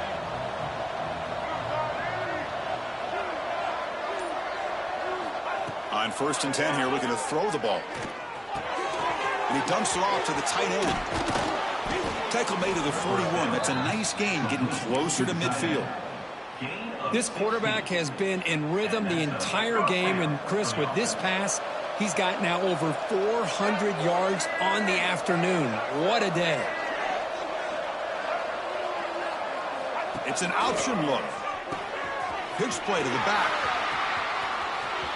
On 1st and 10 here, looking to throw the ball. And he dumps it off to the tight end. Tackle made to the 41. That's a nice gain, getting closer to midfield. This quarterback has been in rhythm the entire game, and Chris, with this pass, he's got now over 400 yards on the afternoon. What a day. It's an option look. Pitch play to the back.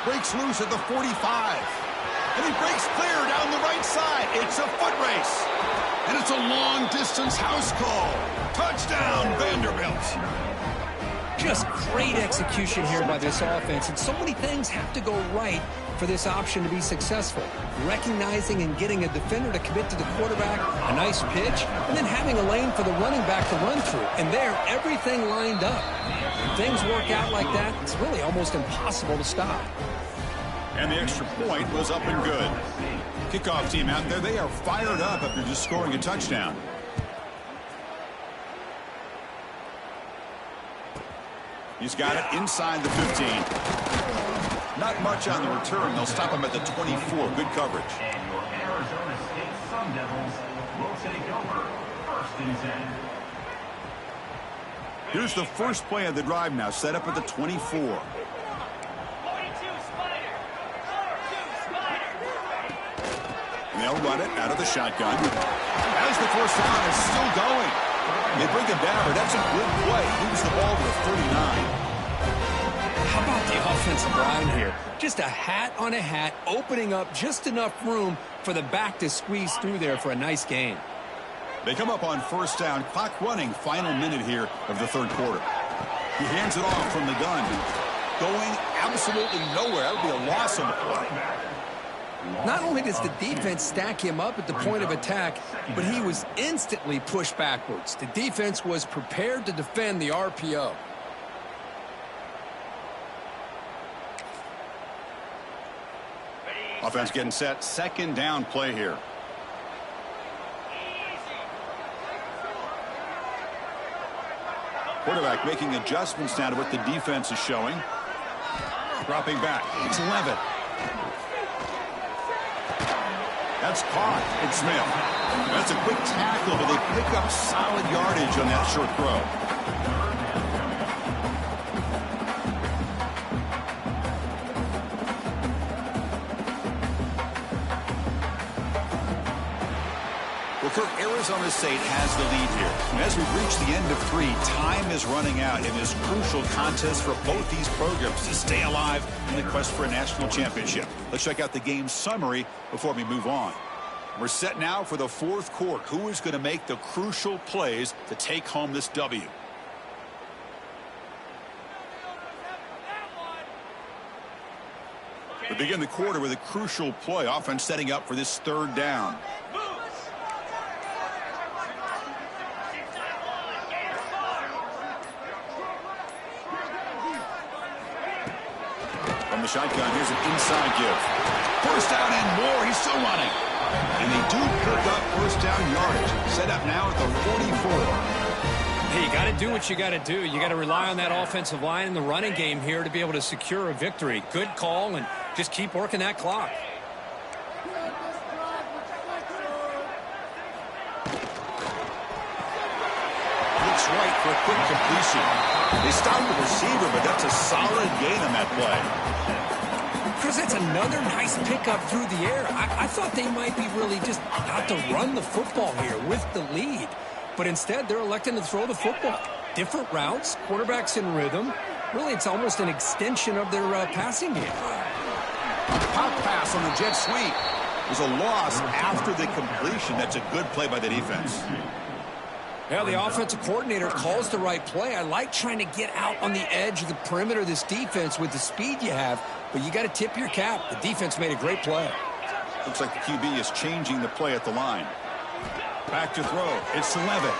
Breaks loose at the 45. And he breaks clear down the right side. It's a foot race. And it's a long-distance house call. Touchdown, Vanderbilt. Just great execution here by this offense, and so many things have to go right for this option to be successful. Recognizing and getting a defender to commit to the quarterback, a nice pitch, and then having a lane for the running back to run through. And there, everything lined up. When things work out like that, it's really almost impossible to stop. And the extra point was up and good. Kickoff team out there, they are fired up after just scoring a touchdown. He's got it inside the 15. Not much on the return. They'll stop him at the 24. Good coverage. And your Arizona State Sun Devils will take over 1st and 10. Here's the first play of the drive now, set up at the 24. And they'll run it out of the shotgun. As the first down is still going. They bring him down, but that's a good play. Moves the ball to the 39. How about the offensive line here? Just a hat on a hat, opening up just enough room for the back to squeeze through there for a nice gain. They come up on 1st down. Clock running. Final minute here of the 3rd quarter. He hands it off from the gun. Going absolutely nowhere. That would be a loss on the play. Not only does the defense stack him up at the point of attack, but he was instantly pushed backwards. The defense was prepared to defend the RPO. Offense getting set. Second down play here. Quarterback making adjustments now to what the defense is showing. Dropping back. It's Levitt. That's caught. It's Smith. That's a quick tackle, but they pick up solid yardage on that short throw. Well, Kirk, Arizona State has the lead here. And as we've reached the end of 3, time is running out in this crucial contest for both these programs to stay alive in the quest for a national championship. Let's check out the game summary before we move on. We're set now for the fourth quarter. Who is going to make the crucial plays to take home this W? We begin the quarter with a crucial play. Offense setting up for this third down. From the shotgun, here's an inside give. First down and more. He's still running. And they do pick up first down yardage. Set up now at the 44. Hey, you got to do what you got to do. You got to rely on that offensive line in the running game here to be able to secure a victory. Good call, and just keep working that clock. Looks right for a quick completion. They stop the receiver, but that's a solid gain on that play. Chris, that's another nice pickup through the air. I thought they might be really just out to run the football here with the lead. But instead, they're electing to throw the football. Different routes, quarterbacks in rhythm. Really, it's almost an extension of their passing game. Pop pass on the jet sweep. There's a loss after the completion. That's a good play by the defense. Yeah, the offensive coordinator calls the right play. I like trying to get out on the edge of the perimeter of this defense with the speed you have, but you got to tip your cap. The defense made a great play. Looks like the QB is changing the play at the line. Back to throw. It's Levitt.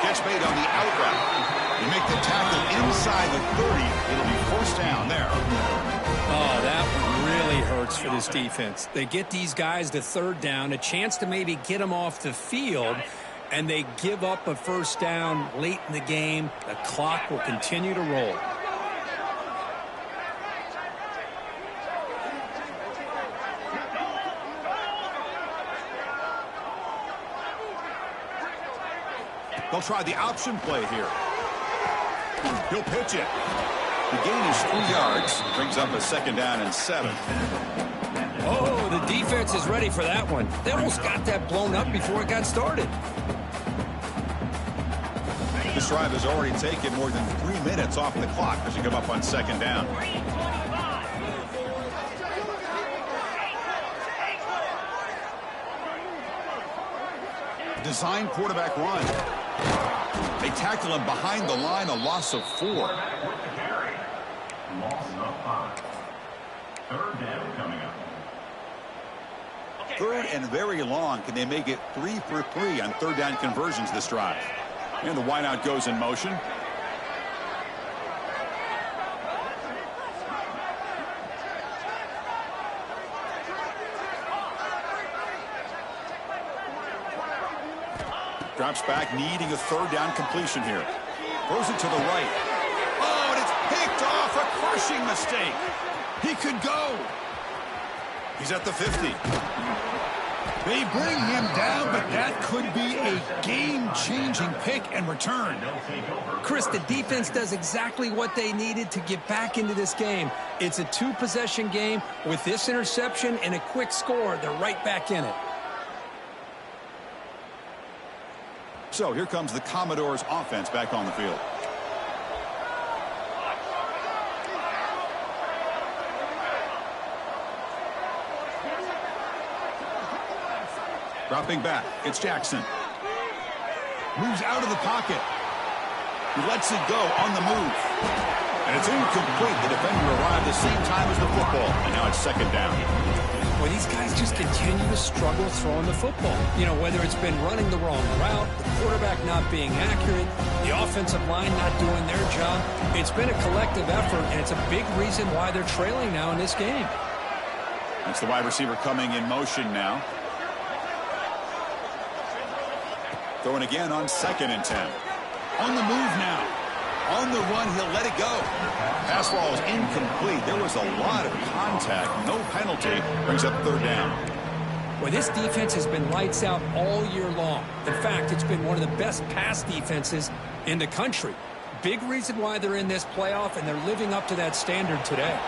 Gets made on the out route. You make the tackle inside the 30. It'll be first down there. Oh, that one really hurts for this defense. They get these guys to third down, a chance to maybe get them off the field, and they give up a first down late in the game. The clock will continue to roll. They'll try the option play here. He'll pitch it. The gain is 3 yards. Brings up a second down and 7. Oh, the defense is ready for that one. They almost got that blown up before it got started. This drive has already taken more than 3 minutes off the clock as you come up on second down. Design quarterback run. They tackle him behind the line, a loss of 4. Loss of 5. Third down coming up. Third and very long. Can they make it 3 for 3 on third down conversions this drive? And the wideout goes in motion. Drops back, needing a third down completion here. Throws it to the right. Oh, and it's picked off. A crushing mistake. He could go. He's at the 50. They bring him down, but that could be a game-changing pick and return. Chris, the defense does exactly what they needed to get back into this game. It's a 2-possession game. With this interception and a quick score, they're right back in it. So here comes the Commodores offense back on the field. Dropping back, it's Jackson. Moves out of the pocket. He lets it go on the move. And it's incomplete. The defender arrived the same time as the football. And now it's second down. Well, these guys just continue to struggle throwing the football. You know, whether it's been running the wrong route, the quarterback not being accurate, the offensive line not doing their job. It's been a collective effort, and it's a big reason why they're trailing now in this game. It's the wide receiver coming in motion now. Throwing again on 2nd and 10. On the move now. On the run, he'll let it go. Pass ball is incomplete. There was a lot of contact. No penalty. Brings up 3rd down. Well, this defense has been lights out all year long. In fact, it's been one of the best pass defenses in the country. Big reason why they're in this playoff, and they're living up to that standard today.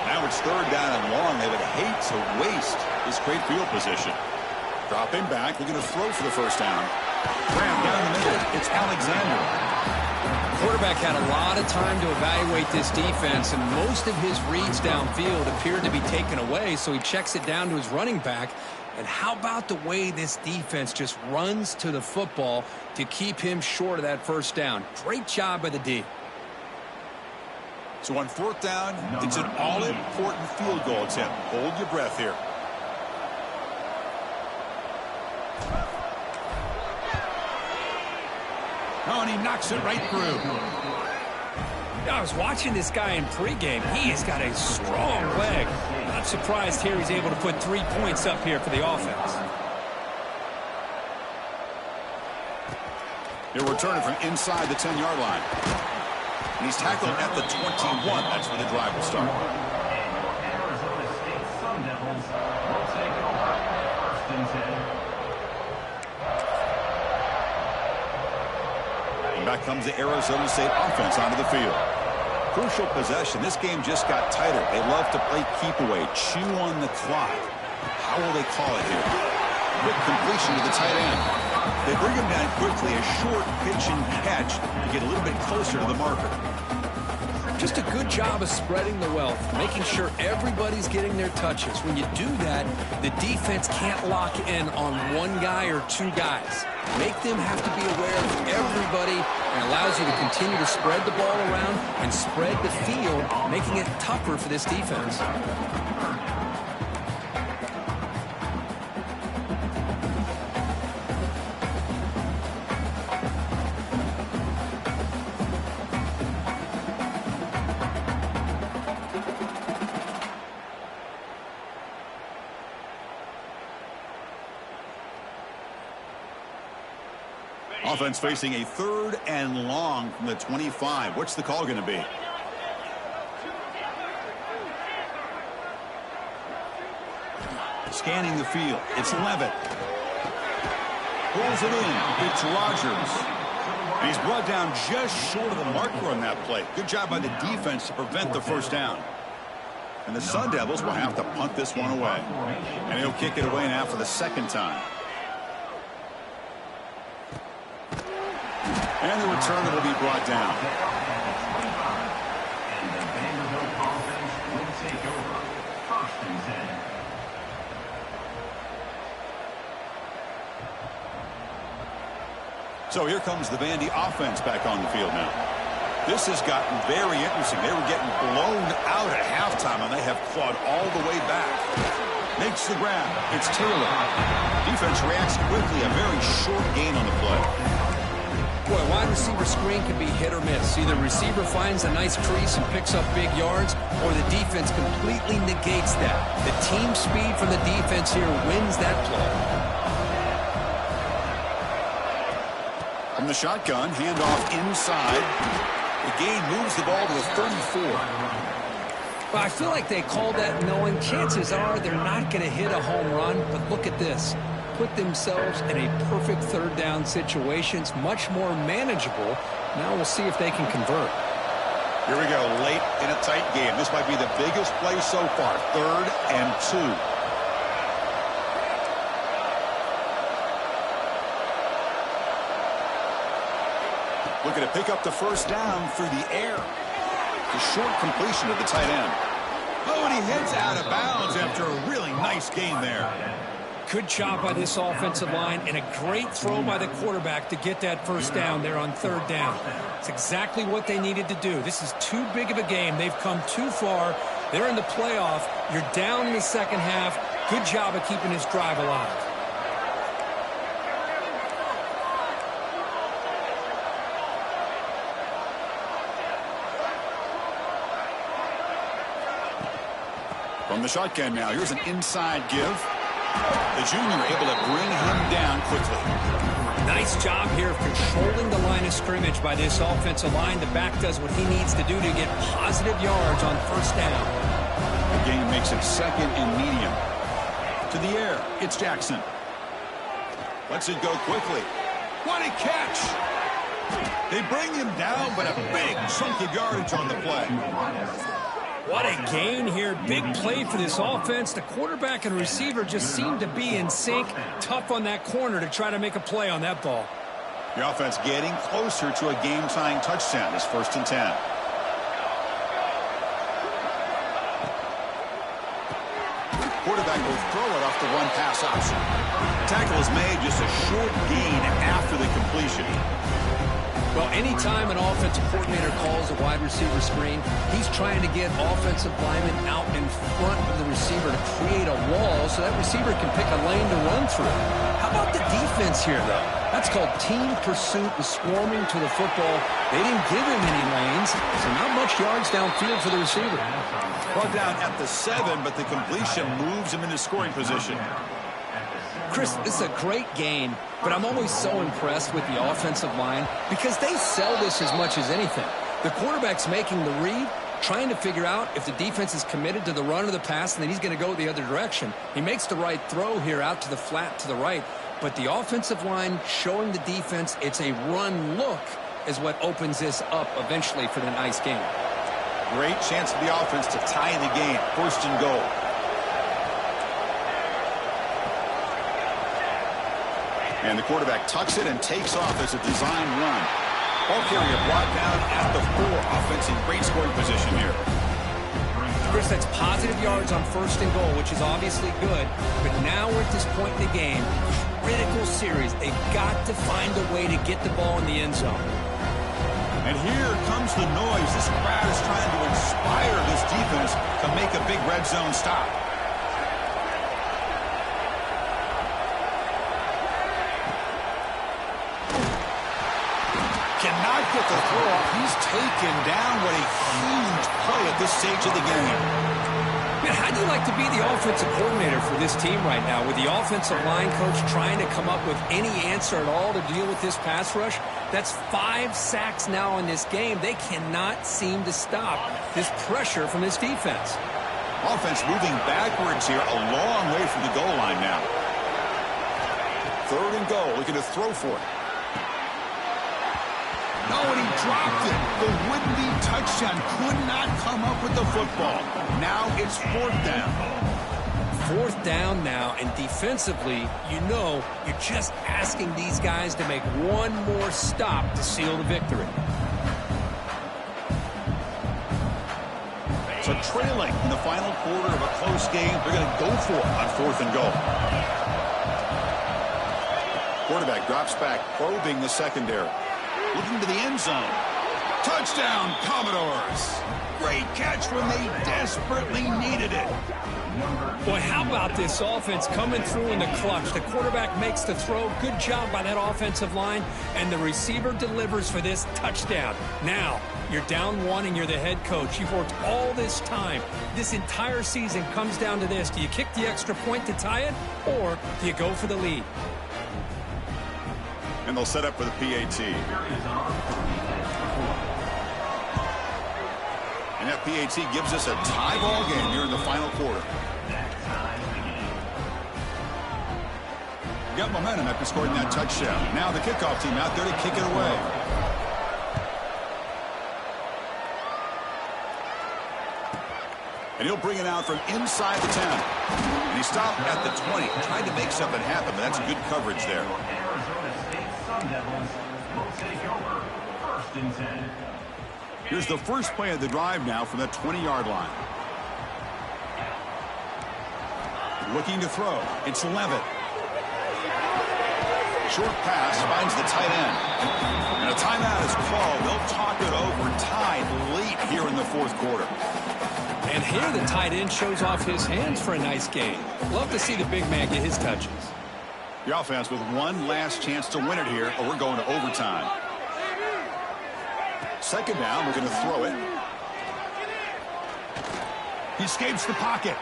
Now it's 3rd down and long. They would hate to waste this great field position. Dropping back. They're going to throw for the 1st down. Ram down the middle. It's Alexander. Quarterback had a lot of time to evaluate this defense, and most of his reads downfield appeared to be taken away, so he checks it down to his running back. And how about the way this defense just runs to the football to keep him short of that 1st down? Great job by the D. So on 4th down, it's an all-important field goal attempt. Hold your breath here. Oh, and he knocks it right through. I was watching this guy in pregame. He has got a strong leg. Not surprised here he's able to put 3 points up here for the offense. He'll return it from inside the 10-yard line. And he's tackled at the 21. That's where the drive will start. And your Arizona State Sun Devils will take over 1st and 10. Back comes the Arizona State offense onto the field. Crucial possession. This game just got tighter. They love to play keep away, chew on the clock. How will they call it here? Quick completion to the tight end. They bring him down quickly, a short pitch and catch to get a little bit closer to the marker. Just a good job of spreading the wealth, making sure everybody's getting their touches. When you do that, the defense can't lock in on one guy or 2 guys. Make them have to be aware of everybody, and allows you to continue to spread the ball around and spread the field, making it tougher for this defense. Offense facing a 3rd and long from the 25. What's the call going to be? Scanning the field. It's Levitt. Pulls it in. It's Rogers. And he's brought down just short of the marker on that play. Good job by the defense to prevent the 1st down. And the Sun Devils will have to punt this one away. And he'll kick it away now for the 2nd time. And the return will be brought down. And the Vanderbilt offense will take over 1st and 10. So here comes the Vandy offense back on the field now. This has gotten very interesting. They were getting blown out at halftime, and they have clawed all the way back. Makes the grab. It's Taylor. Defense reacts quickly. A very short gain on the play. Boy, wide receiver screen can be hit or miss. Either receiver finds a nice crease and picks up big yards, or the defense completely negates that. The team speed from the defense here wins that play. From the shotgun, handoff inside. The gain moves the ball to the 34. Well, I feel like they called that knowing chances are they're not going to hit a home run, but look at this. Put themselves in a perfect 3rd down situation. It's much more manageable. Now we'll see if they can convert. Here we go, late in a tight game. This might be the biggest play so far. 3rd and 2. Looking to pick up the 1st down through the air. The short completion of the tight end. Oh, and he heads out of bounds after a really nice gain there. Good job by this offensive line, and a great throw by the quarterback to get that 1st down there on 3rd down. It's exactly what they needed to do. This is too big of a game. They've come too far. They're in the playoff. You're down in the 2nd half. Good job of keeping his drive alive. From the shotgun now, here's an inside give. The junior able to bring him down quickly. Nice job here of controlling the line of scrimmage by this offensive line. The back does what he needs to do to get positive yards on first down. The game makes it second and medium. To the air, it's Jackson. Lets it go quickly. What a catch! They bring him down, but a big chunk of yardage on the play. What a gain here. Big play for this offense. The quarterback and receiver just seem to be in sync. Tough on that corner to try to make a play on that ball. The offense getting closer to a game-tying touchdown. It's 1st and 10. Quarterback will throw it off the run-pass option. Tackle is made, just a short gain after the completion. Well, anytime an offensive coordinator calls a wide receiver screen, he's trying to get offensive linemen out in front of the receiver to create a wall so that receiver can pick a lane to run through. How about the defense here, though? That's called team pursuit and swarming to the football. They didn't give him any lanes, so not much yards downfield for the receiver. Brought down at the 7, but the completion moves him into scoring position. Chris, this is a great game, but I'm always so impressed with the offensive line because they sell this as much as anything. The quarterback's making the read, trying to figure out if the defense is committed to the run or the pass, and then he's going to go the other direction. He makes the right throw here out to the flat to the right, but the offensive line showing the defense it's a run look is what opens this up eventually for the nice game. Great chance for the offense to tie the game. 1st and goal. And the quarterback tucks it and takes off as a design run. Ball carrier brought down at the 4. Offense in great scoring position here. Chris, that's positive yards on 1st and goal, which is obviously good. But now we're at this point in the game. Critical series. They've got to find a way to get the ball in the end zone. And here comes the noise. This crowd is trying to inspire this defense to make a big red zone stop. Cannot get the throw off. He's taken down. What a huge play at this stage of the game. Man, how do you like to be the offensive coordinator for this team right now with the offensive line coach trying to come up with any answer at all to deal with this pass rush? That's 5 sacks now in this game. They cannot seem to stop this pressure from this defense. Offense moving backwards here, a long way from the goal line now. 3rd and goal, looking to throw for it. No, and he dropped it. The would-be touchdown could not come up with the football. Now it's 4th down. 4th down now, and defensively, you know, you're just asking these guys to make one more stop to seal the victory. So trailing in the final quarter of a close game, they're going to go for it on 4th and goal. Quarterback drops back, probing the secondary. Looking to the end zone. Touchdown, Commodores. Great catch when they desperately needed it. Boy, how about this offense coming through in the clutch? The quarterback makes the throw. Good job by that offensive line. And the receiver delivers for this touchdown. Now, you're down 1 and you're the head coach. You've worked all this time. This entire season comes down to this. Do you kick the extra point to tie it, or do you go for the lead? And they'll set up for the PAT. And that PAT gives us a tie ball game here in the final quarter. Got momentum after scoring that touchdown. Now the kickoff team out there to kick it away. And he'll bring it out from inside the 10. And he stopped at the 20, tried to make something happen, but that's good coverage there. Devils will take over 1st and 10. Here's the first play of the drive now from the 20-yard line. Looking to throw. It's Levitt. Short pass finds the tight end. And a timeout is called. They'll talk it over, tied late here in the 4th quarter. And here the tight end shows off his hands for a nice gain. Love to see the big man get his touches. The offense with one last chance to win it here, or we're going to overtime. Second down, we're going to throw it. He escapes the pocket.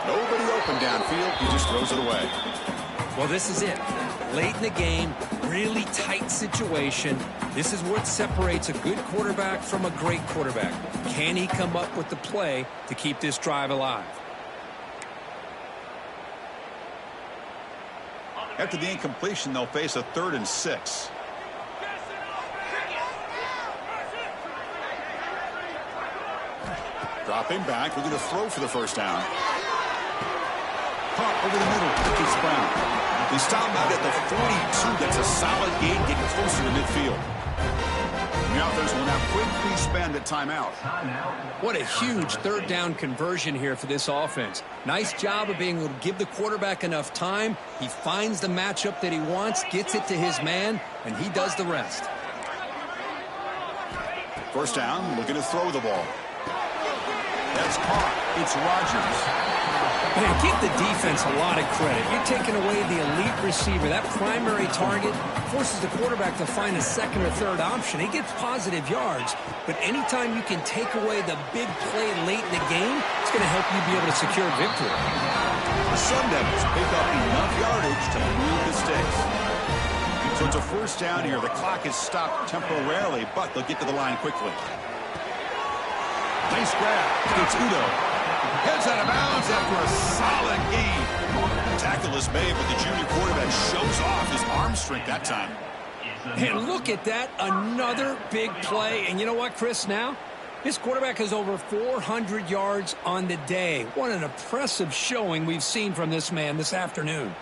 Nobody open downfield. He just throws it away. Well, this is it. Late in the game, really tight situation. This is what separates a good quarterback from a great quarterback. Can he come up with the play to keep this drive alive? After the incompletion, they'll face a 3rd and 6. Dropping back, we're going to throw for the first down. Caught over the middle, it's Brown. They stop out at the 42. That's a solid gain, getting closer to midfield. And the offense will now quickly spend a timeout. What a huge 3rd down conversion here for this offense. Nice job of being able to give the quarterback enough time. He finds the matchup that he wants, gets it to his man, and he does the rest. First down, looking to throw the ball. That's caught. It's Rodgers. Man, give the defense a lot of credit. You're taking away the elite receiver. That primary target forces the quarterback to find a 2nd or 3rd option. He gets positive yards, but anytime you can take away the big play late in the game, it's going to help you be able to secure victory. The Sun Devils pick up enough yardage to move the sticks. So it's a first down here. The clock is stopped temporarily, but they'll get to the line quickly. Nice grab. It's Udo. Heads out of bounds after a solid gain. Tackle is made, but the junior quarterback shows off his arm strength that time. And look at that. Another big play. And you know what, Chris, now? This quarterback has over 400 yards on the day. What an impressive showing we've seen from this man this afternoon.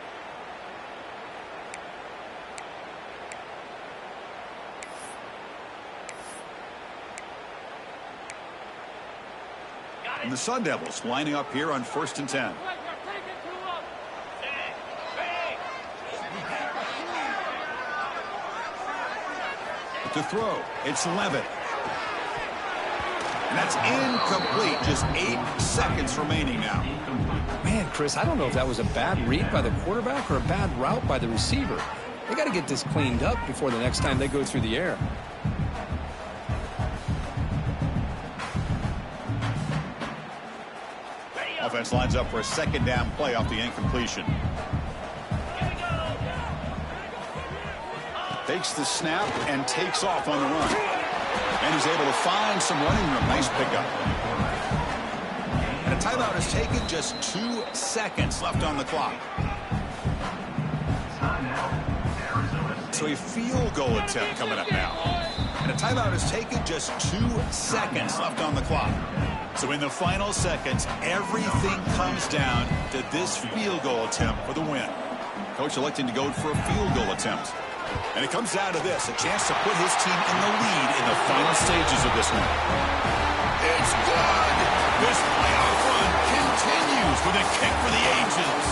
And the Sun Devils lining up here on 1st and 10. To throw, it's Levitt. And that's incomplete. Just 8 seconds remaining now. Man, Chris, I don't know if that was a bad read by the quarterback or a bad route by the receiver. They got to get this cleaned up before the next time they go through the air. Offense lines up for a 2nd down play off the incompletion. Takes the snap and takes off on the run. And he's able to find some running room. Nice pickup. And a timeout is taken. Just 2 seconds left on the clock. So a field goal attempt coming up now. And a timeout is taken. Just 2 seconds left on the clock. So in the final seconds, everything comes down to this field goal attempt for the win. Coach electing to go for a field goal attempt. And it comes down to this, a chance to put his team in the lead in the final stages of this one. It's good. This playoff run continues with a kick for the ages.